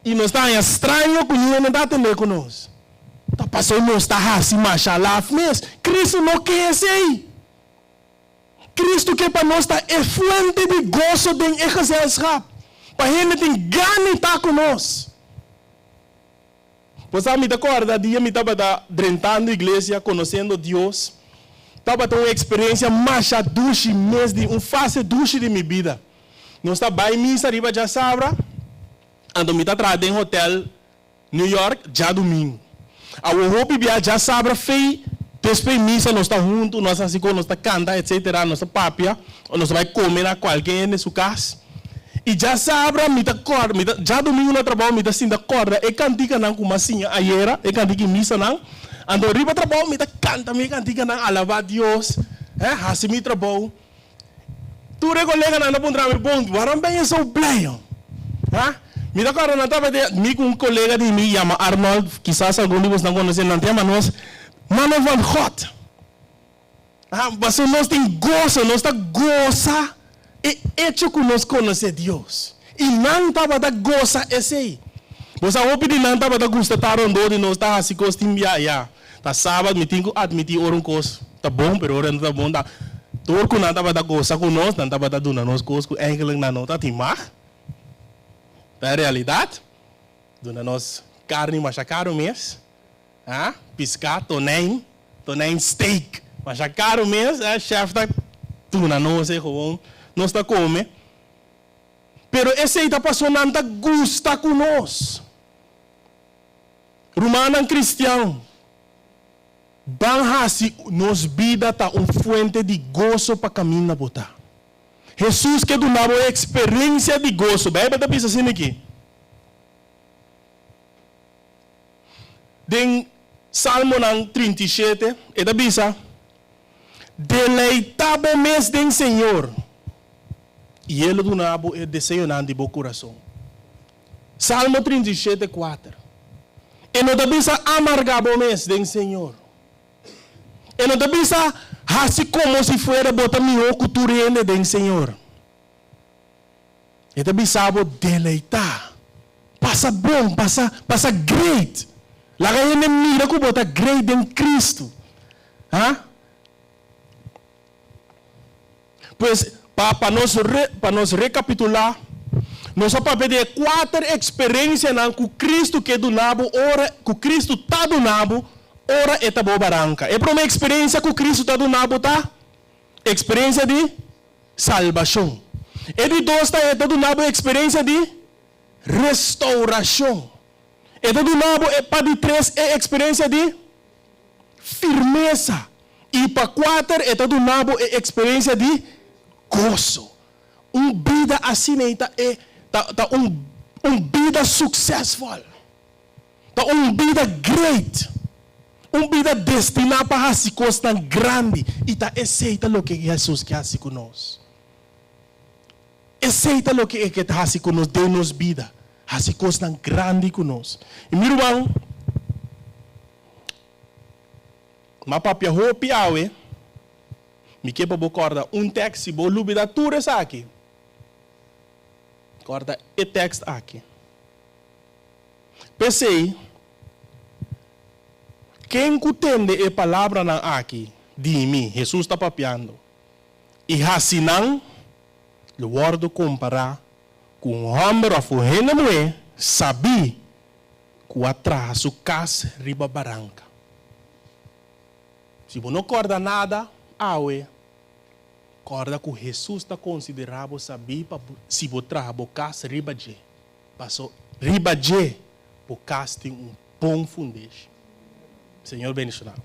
E nós está estranho com ninguém não atender com nós. Tá passando nós está assim, machalaf mes. Cristo não quer esse aí. Cristo que para nós está é fonte de gozo de gezelschap. Para gente tem gana estar com nós. Você me acorda, dia me estava drentando a igreja, conhecendo Deus. Estava tendo uma experiência mais dulce, mesmo fase dulce de minha vida. Nós estávamos em missa, arriba já sabra. Ando me atrás em hotel New York, já domingo. A roupa já sabra, fez, depois missa, nós estamos juntos, nós assim, nós estamos cantando, etc. Nós estamos papia, nós vamos comer a qualquer em sua casa. E já sabra, já domingo no trabalho, me dá assim da corda, e cantica não como assim, ayer, e cantica missa não. Ando riba trabalho, me dá canta, me cantica não, alabar Deus, assim me trabalho. Tu colega não pode entrar, bom, varam bem eu sou pleio. Me dá corda não estava de, com um colega de mim, chama Arnold, quizás algum de vocês não conhecem, não tem, mas nós, mano van God. Mas nós tem gozo, nós está goza. E hecho que nós conhecemos Deus. E não estava da goza esse aí. Você ouve de não estava da gosta estar onde nós está assim costum já. Tá sábado me tenho admitir ouro coisa. Tá bom, pero ora não tá bom. Tá. Torco não estava da goza com nós, não estava da duna nós coisa com engeling na nota timar. Da realidade. Duna nós carne machacaro mês. Piscar tonem steak. Machacaro mês, chefe da duna nós é gewoon. Nós está come, pero esse aí está passando anda gusta com nós. Romano cristiano, banhasi nos vida tá fonte de gozo para caminhar botar. Jesus que donava experiência de gozo, bem para pensar assim aqui. Den Salmo 37, é da bisa. Deleitado mês do Senhor. E ele do nabo é desejo de bom coração. Salmo 37, 4. E não te bisa amargado mês do Senhor. E não te bisa assim como se fuera botar meu cultura do Senhor. E te bisa deleitar. Passa bom, passa great. Lá que mira que bota great em Cristo. Pois, para nós recapitular, nós vamos pedir 4 experiências que Cristo que donava, ora que Cristo está donando, ora é boa baranca. É para uma experiência que Cristo está donando, tá? Experiência de salvação. E de 2 está donando a experiência de restauração. E de novo, para de 3 é experiência de firmeza. E para 4 é de novo é experiência de gozo. Vida assim é vida successful. Vida great. Vida destinada para as coisas tão grandes. E aceita o que Jesus quer fazer conosco. Aceita o que Ele quer fazer conosco, dê-nos vida. As coisas tão grandes conosco. E meu irmão, mas papia roupa awe, me quebra corda texto, vou lubida tudo isso aqui. Corda e texto aqui. Pensei, quem entende a palavra aqui, de mim, Jesus está papiando. E assim não, o word comparar com o homem a mulher, sabe que atrás o casa riba barranca. Se você não acorda nada, acorda que Jesus está considerado saber se você trabalha o casa riba de. Passou riba de, o casa tem bom fundamento. Senhor abençoado.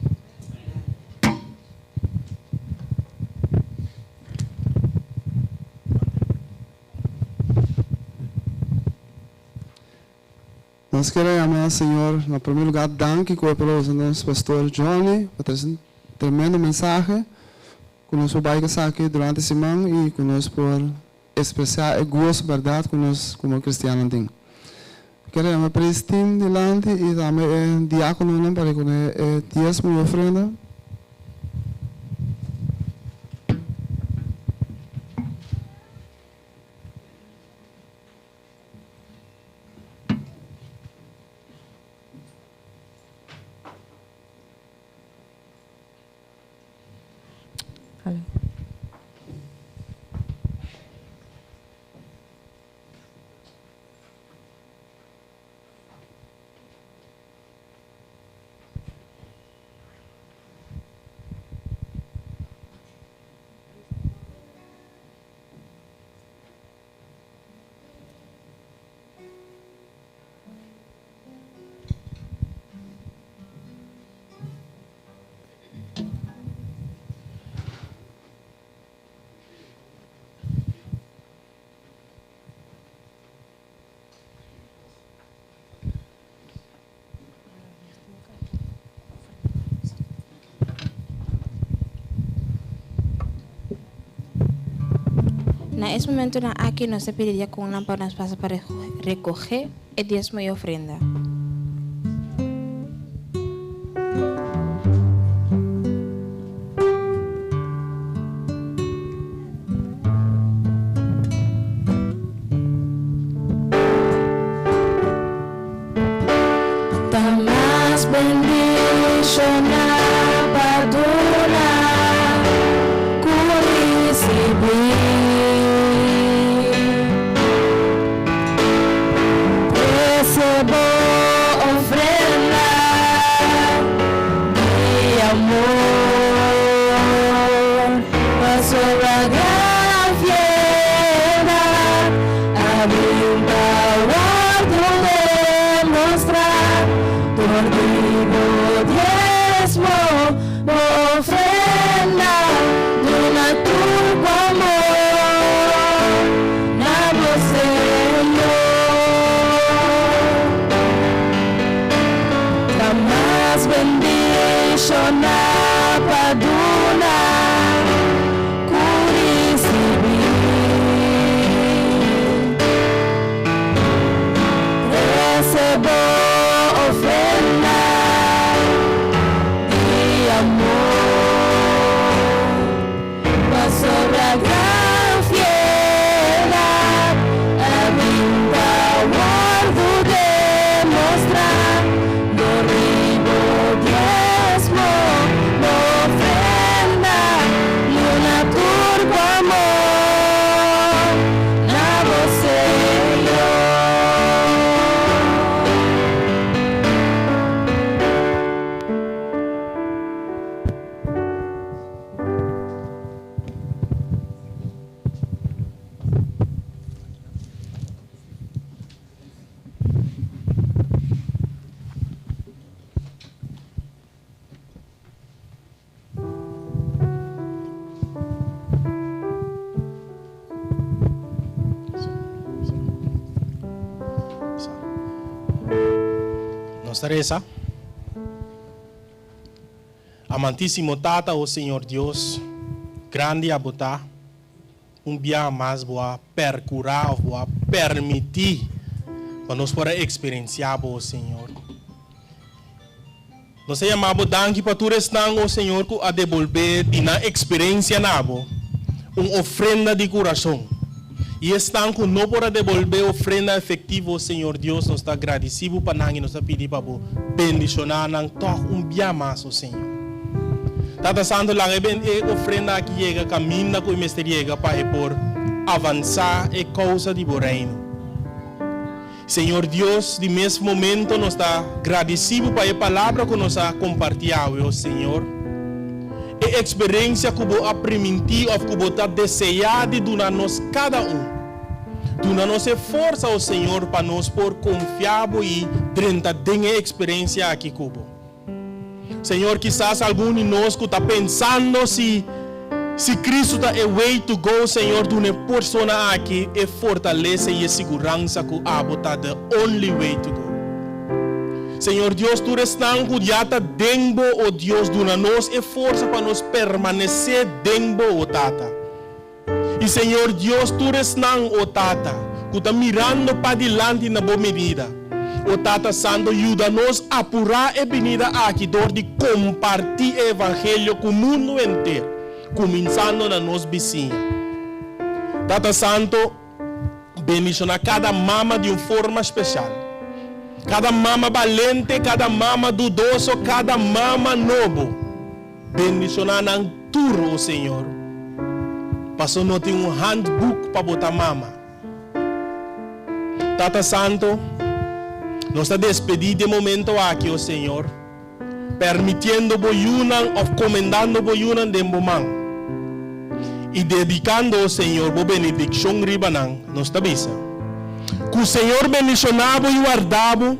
Nós queremos, Senhor, no primeiro lugar, danke pelo nosso pastor Johnny, por trazer um tremendo mensagem, conosco vai aqui durante a semana e conosco por expressar o gosto, verdade, conosco como cristiano. Queremos para este time delante e também o diácono para que o dízimo e ofrenda. Nesse momento, aqui nós pediria com uma para nós passar para recoger o dízimo e ofrenda. Tamas bendición paduna, recebo ofrenda de amor, paso la gran fiesta, abrimba guardo de mostrar, dormido diezmo, ofrenda, dona tu amor, na você. Bendición paduna, curisibi, recebo ofrenda de amor, paso la gran fiedad, abrinda guardo de mostrar, Nuestra reza. Amantísimo Tata, oh Señor Dios, grande abotá, día más voy a percurar, voy a permitir para nos poder experienciar, oh Señor. Nós chamamos danke para tu restan, oh Senhor, que a devolver na experiência nabo, ofrenda de coração. E estão que não para devolver ofrenda efetiva, oh Senhor Deus, nós está agradecido para nós e nós está pedindo para bendicionar nós toque dia mais, oh Senhor. Tata Santo, lá é ofrenda que chega, caminha com o mestre chega para por avançar e causa de reino. Senhor Deus, de mesmo momento, nós está agradecido para a palavra que nós está compartilhando, Senhor. E a experiência que você permitiu, que você está desejando de nós cada Dona nossa força, Senhor, para nós por confiar e dentro da experiência aqui, Cubo. Senhor, quizás algum de nós que está pensando se Cristo está a way to go, Senhor, de uma pessoa aqui é fortaleza e segurança que está the only way to go. Senhor Deus, tu estás cuidado dentro, oh Deus, de nós é força para nós permanecer dentro, oh Tata. E Senhor Deus, tu estás, oh Tata, que está mirando para diante na boa medida. O Tata Santo, ajuda-nos a apurar a venida aqui, de compartilhar o Evangelho com o mundo inteiro, começando na nossa vizinha. Tata Santo, bendicionar cada mama de uma forma especial. Cada mama valente, cada mama dudoso, cada mama novo. Bendicionar na turno, Senhor. Passou não tem handbook para botar mama. Tata Santo, nós estamos despedindo de momento aqui, oh Senhor, permitindo boiunan ou comendando boiunan de momento e dedicando, oh Senhor, a benedição ribanan, nós tabisa. Que o Senhor bendicionava e guardava,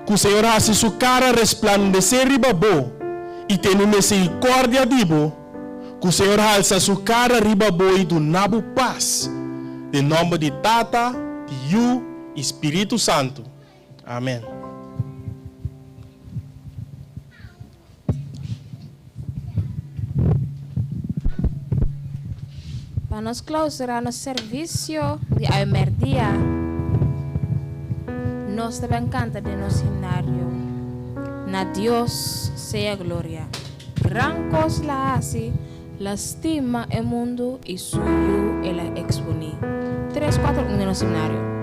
que o Senhor hace sua cara resplandecer ribabo e tenha misericórdia dibo, que o Senhor alça sua cara ribabo e do nabo paz, em nome de Tata, de Yu e Espírito Santo. Amém. Para nós clausurar nosso serviço de almerdia, nós também canta de nosso cenário. Na Deus seja glória. Rancos la hace, lastima el mundo y suyo el expone. 3, 4, 1 de nosso cenário.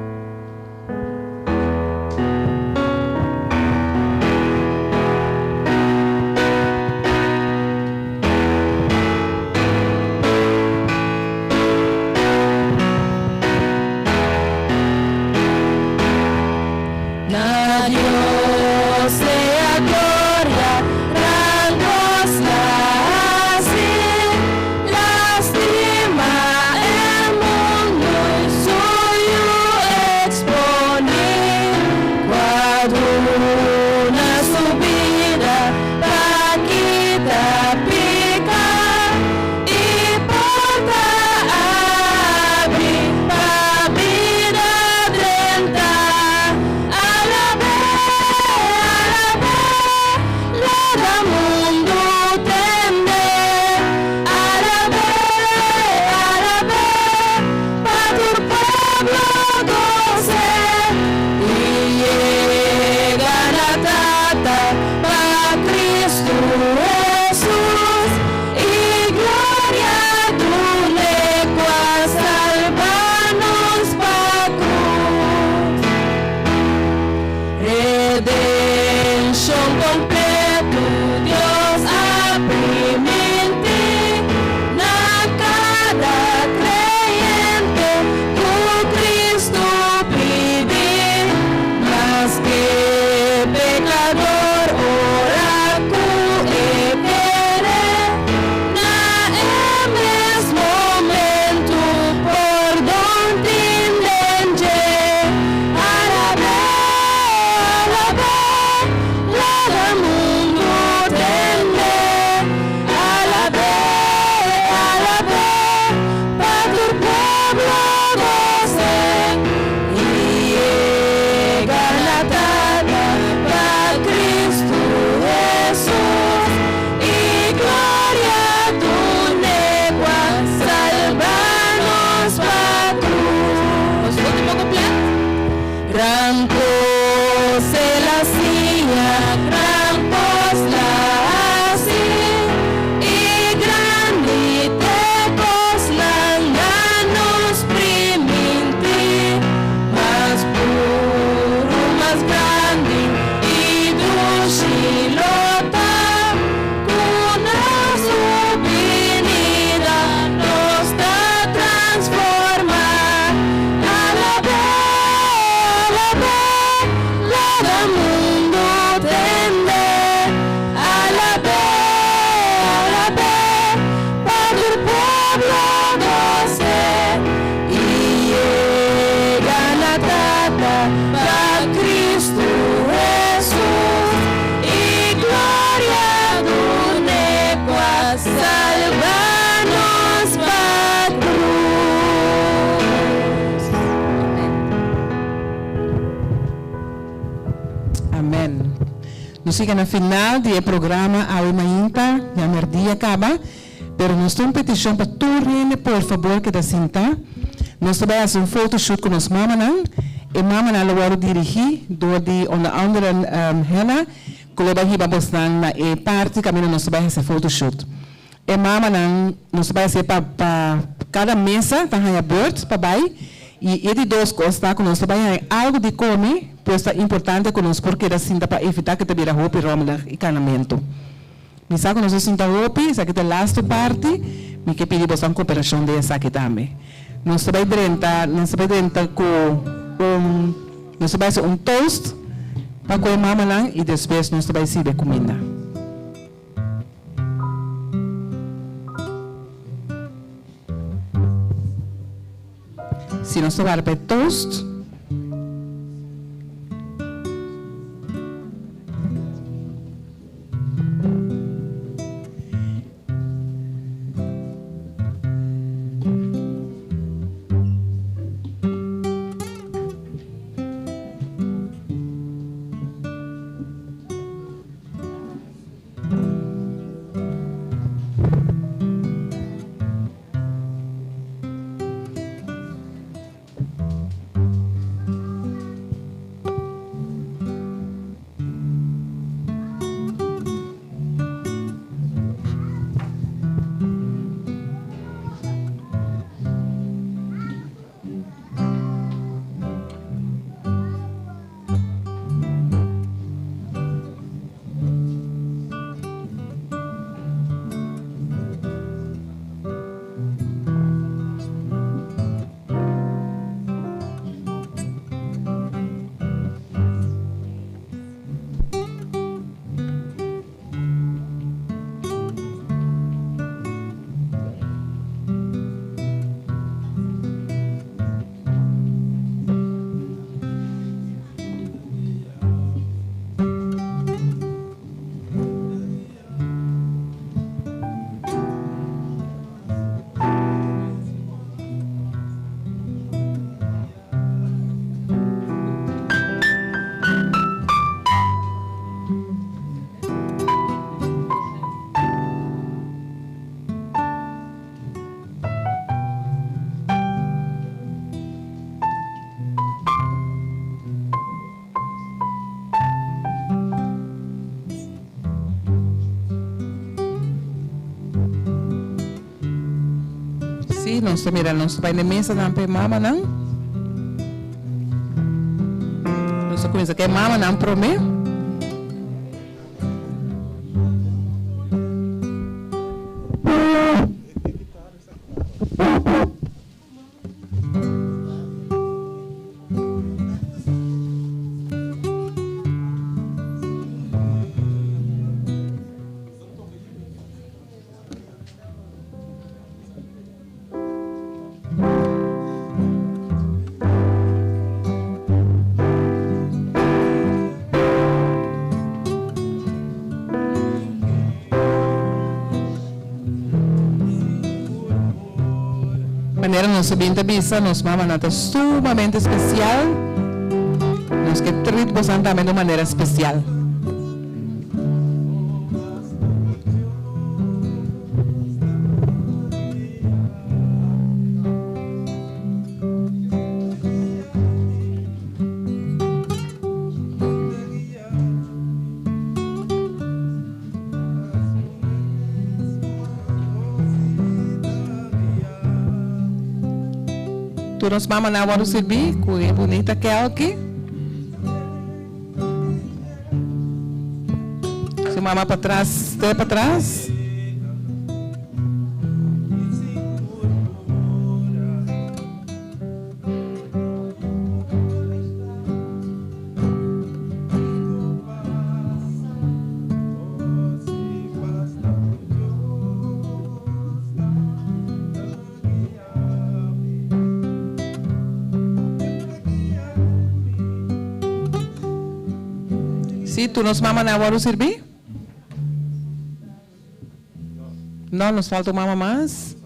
Nos siga no final do programa Ave Mainta, já merdia acaba, pero nós temos petição para todo mundo, por favor, que da cinta. Nós também fazemos photoshoot com os mamanan, e mamanan lo dirigir, door die onder andere Hela, que lo vai vamos na parte caminho nós também fazer photoshoot. E mamanan nós vai fazer para cada mesa, tá aí aberto para vai. E ele dois costa com nós também algo de comer, pois é importante com nós porque assim dá para evitar que te vira roupa e romla e canamento. Me sabe nós sinta roupa, essa que é a last parte, me que pedir você uma cooperação dessa aqui também. Nós também dentro com nós também fazer toast para comer mamãe e depois nós também servir comida. Se nós tomar para toast, nós também nós vai na mesa não para mama não. Nós começa que mama não prome. Maneira nossa vinda bisa, nos mama nata sumamente especial, nos que tritamos também de maneira especial. Nos mama na hora servir, com a bonita que é aqui. Se mama para trás, até para trás. Sí, ¿tú nos mama na hora servir? No, nos falta mama más.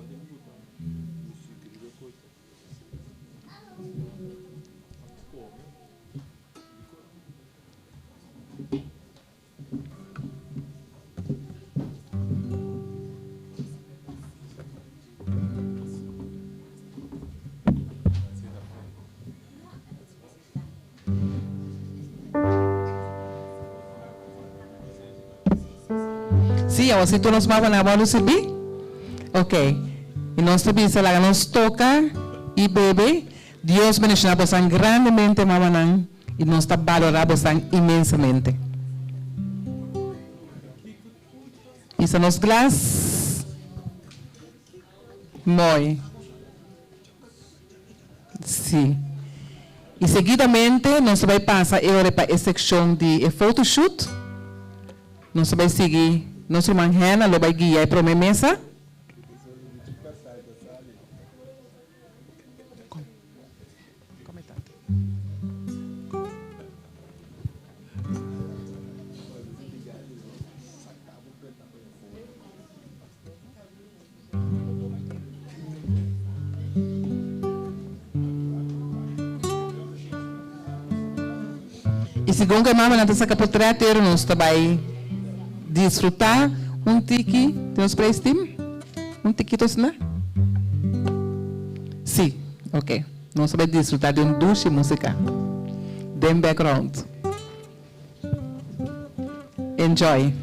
Sim, você tu nos mava na bola recebi? Ok. E nós também se lá nos toca e bebe. Deus bendiga você grandemente, mamãe, e nós está valorar você imensamente. Isso é nosso glass. Moi. Sim. E seguidamente, nós vamos passar agora para a secção de photoshoot. Nós vamos seguir. Nosso manhã, lo vai guiar para a mesa. E segundo a mamãe, nós estamos por tratar, nós também desfrutar tiki, temos para este tiki, né? Sim, ok. Nós vamos desfrutar de duche música, de background. Enjoy.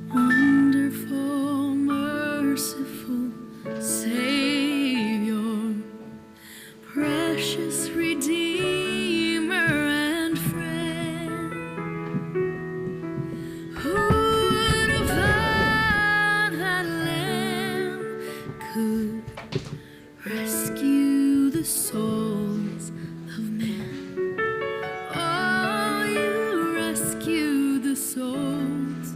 Wonderful, merciful Savior, precious Redeemer and friend, who would have thought that Lamb could rescue the souls of men? Oh, you rescued the souls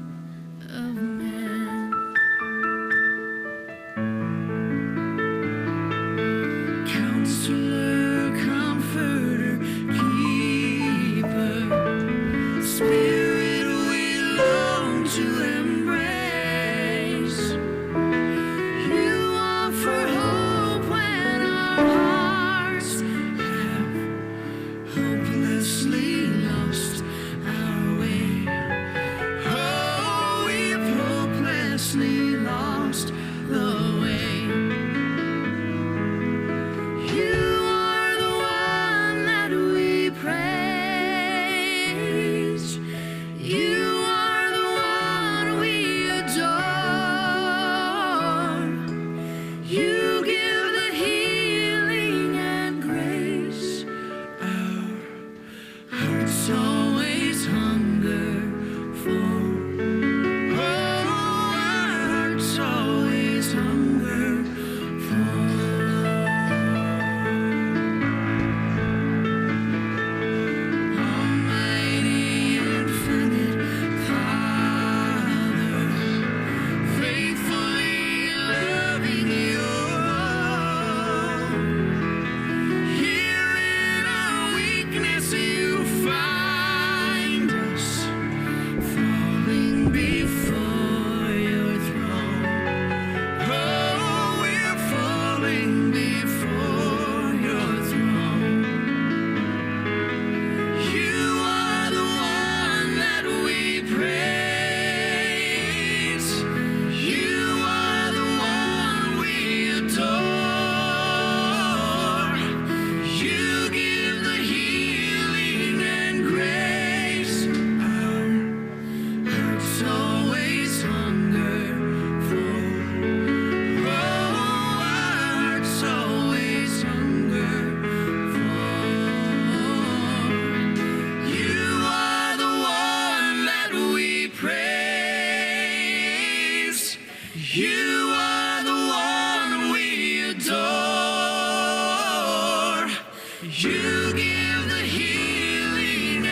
of men. Counselor, comforter, keeper, Spirit we long to embrace. You offer hope when our hearts have hopelessly lost our way. Oh, we've hopelessly lost the way. You are the one that we praise. You are the one we adore. You give the healing and grace. Our hearts always hunger for. Oh, our hearts always hunger for. Almighty, infinite Father, faithfully loving you. Here in our weakness you find us, falling before your throne. Oh, we're falling before your throne. You are the one that we praise. You are the one we adore. You give the healing and grace. Our hearts always hunger for. Oh, our hearts always hunger for. You are the one that we praise. You are the one we adore. You give the healing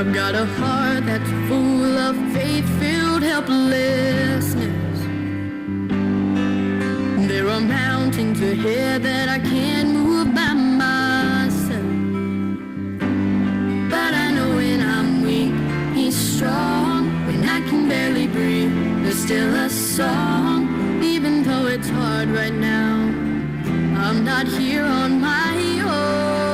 I've got a heart that's full of faith-filled helplessness. There are mountains ahead that I can't move by myself. But I know when I'm weak, He's strong. When I can barely breathe, there's still a song. Even though it's hard right now, I'm not here on my own.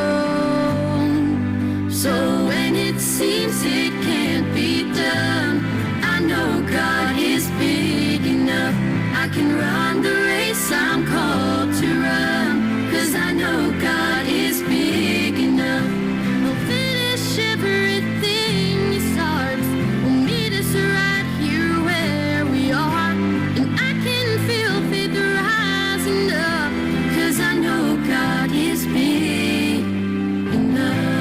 So when it seems it can't be done, I know God is big enough. I can run the race I'm called to run, 'cause I know God is big enough. He'll finish everything He starts. Will meet us right here where we are, and I can feel faith rising up, 'cause I know God is big enough.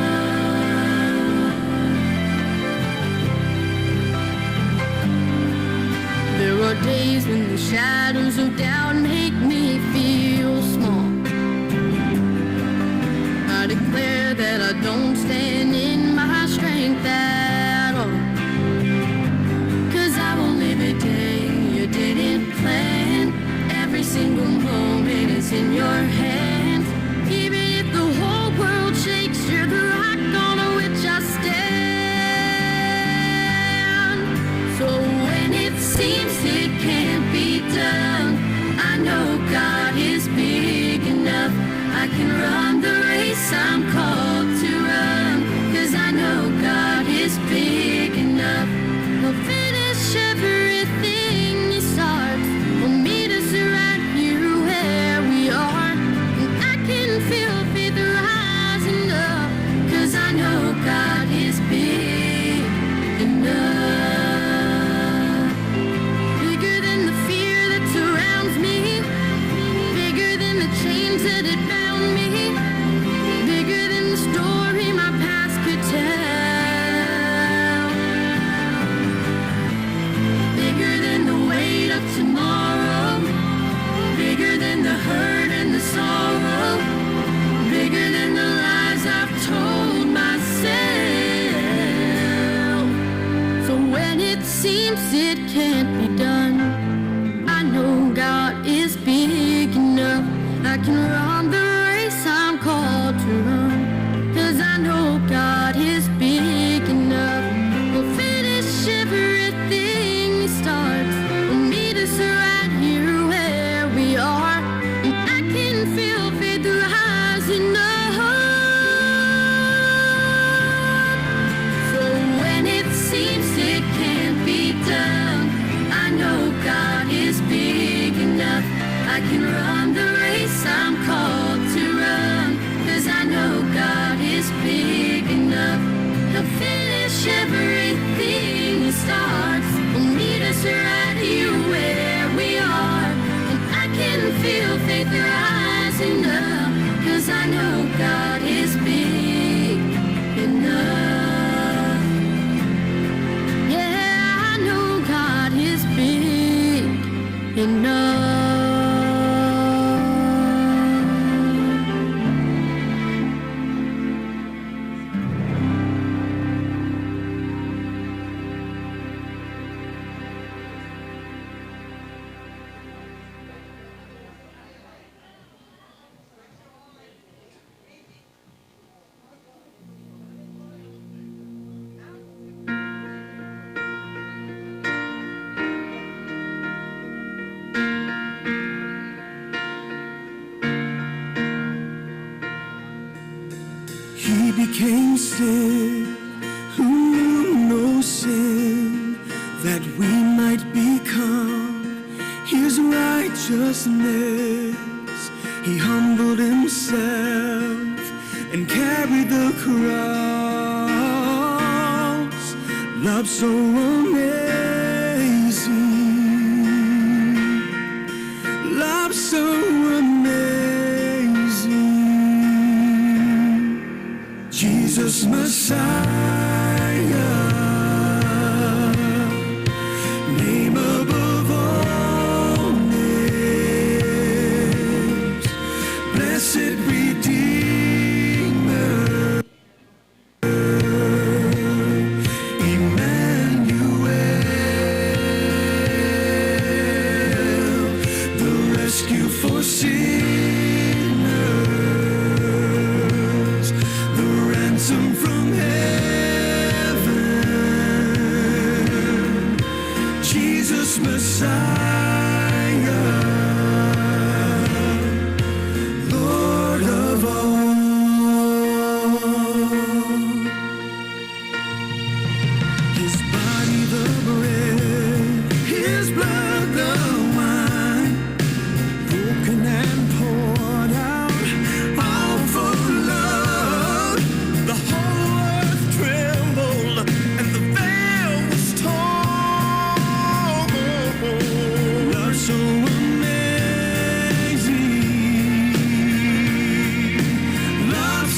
There are days when the shadows of doubt make me feel small. I declare that I don't stand in my strength at all, 'cause I will live a day You didn't plan. Every single moment is in Your hands. Even if the whole world shakes, You're the rock on which I stand. So when it seems it can't be done, I know God is big enough. I can run the race I'm called to run, 'cause I know God is big enough. He'll finish everything He starts. Will meet us right here where we are, and I can feel faith rising up, 'cause I know God is big enough. Bigger than the fear that surrounds me, bigger than the chains that had bound me, bigger than the story my past could tell, bigger than the weight of tomorrow, bigger than the hurt and the sorrow, bigger than the lies I've told myself. So when it seems it can't be done, I know God is big enough. I can run the race I'm called to run, 'cause I know God is big enough. He'll finish everything He starts. Will meet us right here where we are, and I can feel faith rising up. So when it seems it can't be done, I know God is big enough. I can run the race I'm called to run, 'cause I know God is big enough. He'll finish everything He starts. Will meet us right here where we are, and I can feel faith rising up, 'cause I know God is big enough. Yeah, I know God is big enough. He became sin who knew no sin, that we might become His righteousness. He humbled Himself and carried the cross. Love so amazing, love so amazing. Jesus Messiah, name above all names, blessed Redeemer,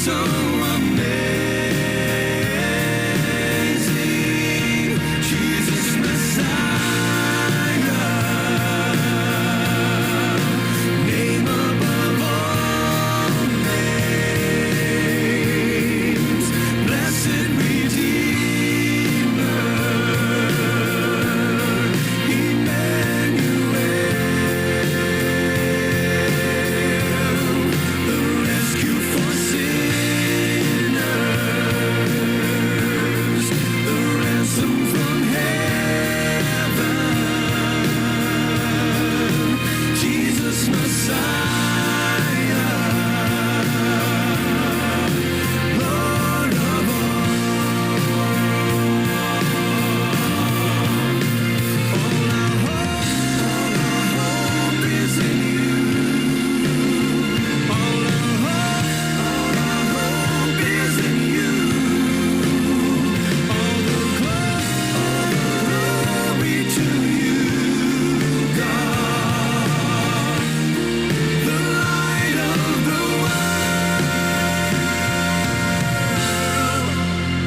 so amazing. Jesus Messiah, name above all names, blessed Redeemer, Emmanuel, the rescue for sinners, the ransom from heaven, Jesus Messiah, Lord of hope is in you. All our hope is in you. All the glory to you, God, the light of the world,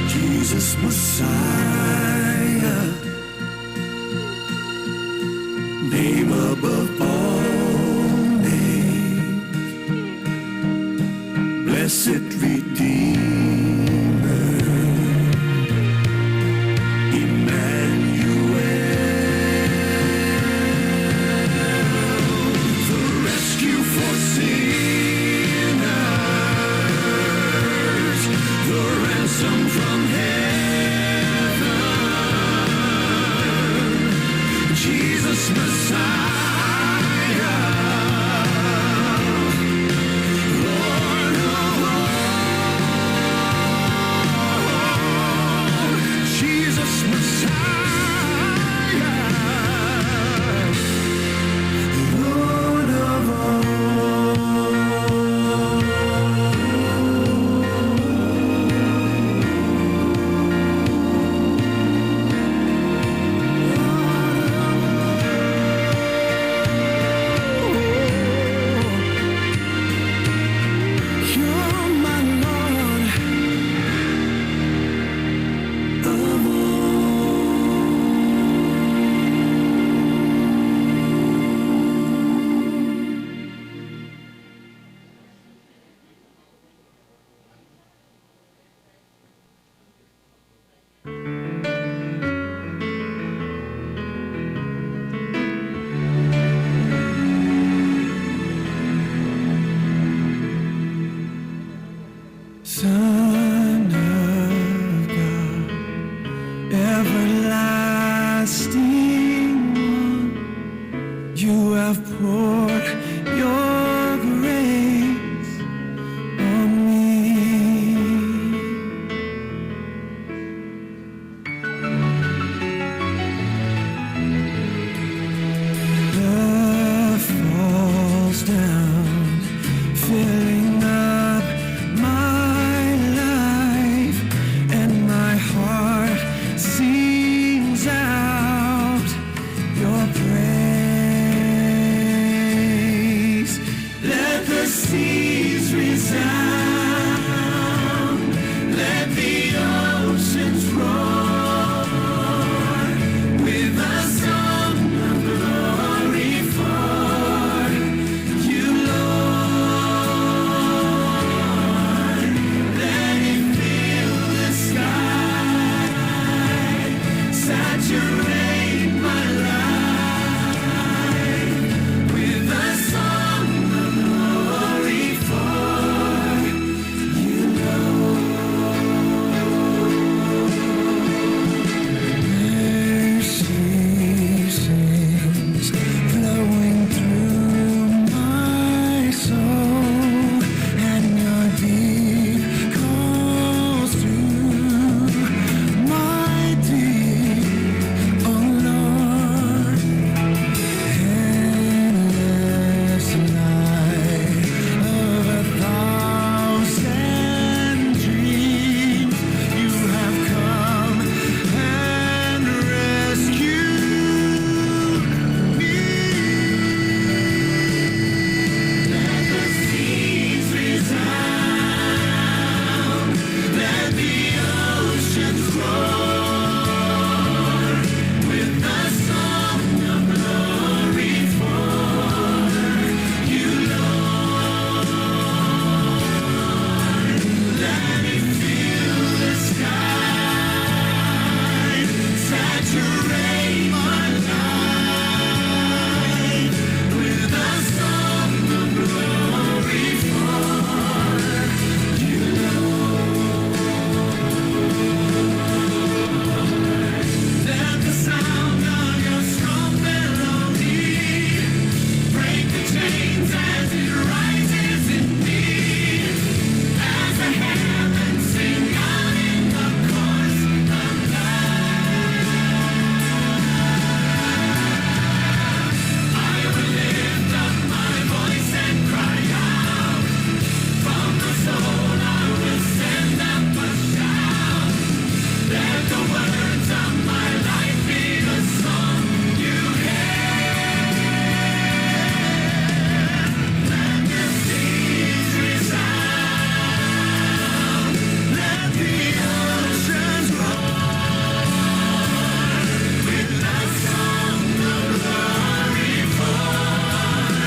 Jesus Messiah, name above all names, blessed Redeemer, Emmanuel, the rescue for sinners, the ransom from heaven, Jesus Messiah, Lord of all, Jesus Messiah, Lord of You're my Lord of all.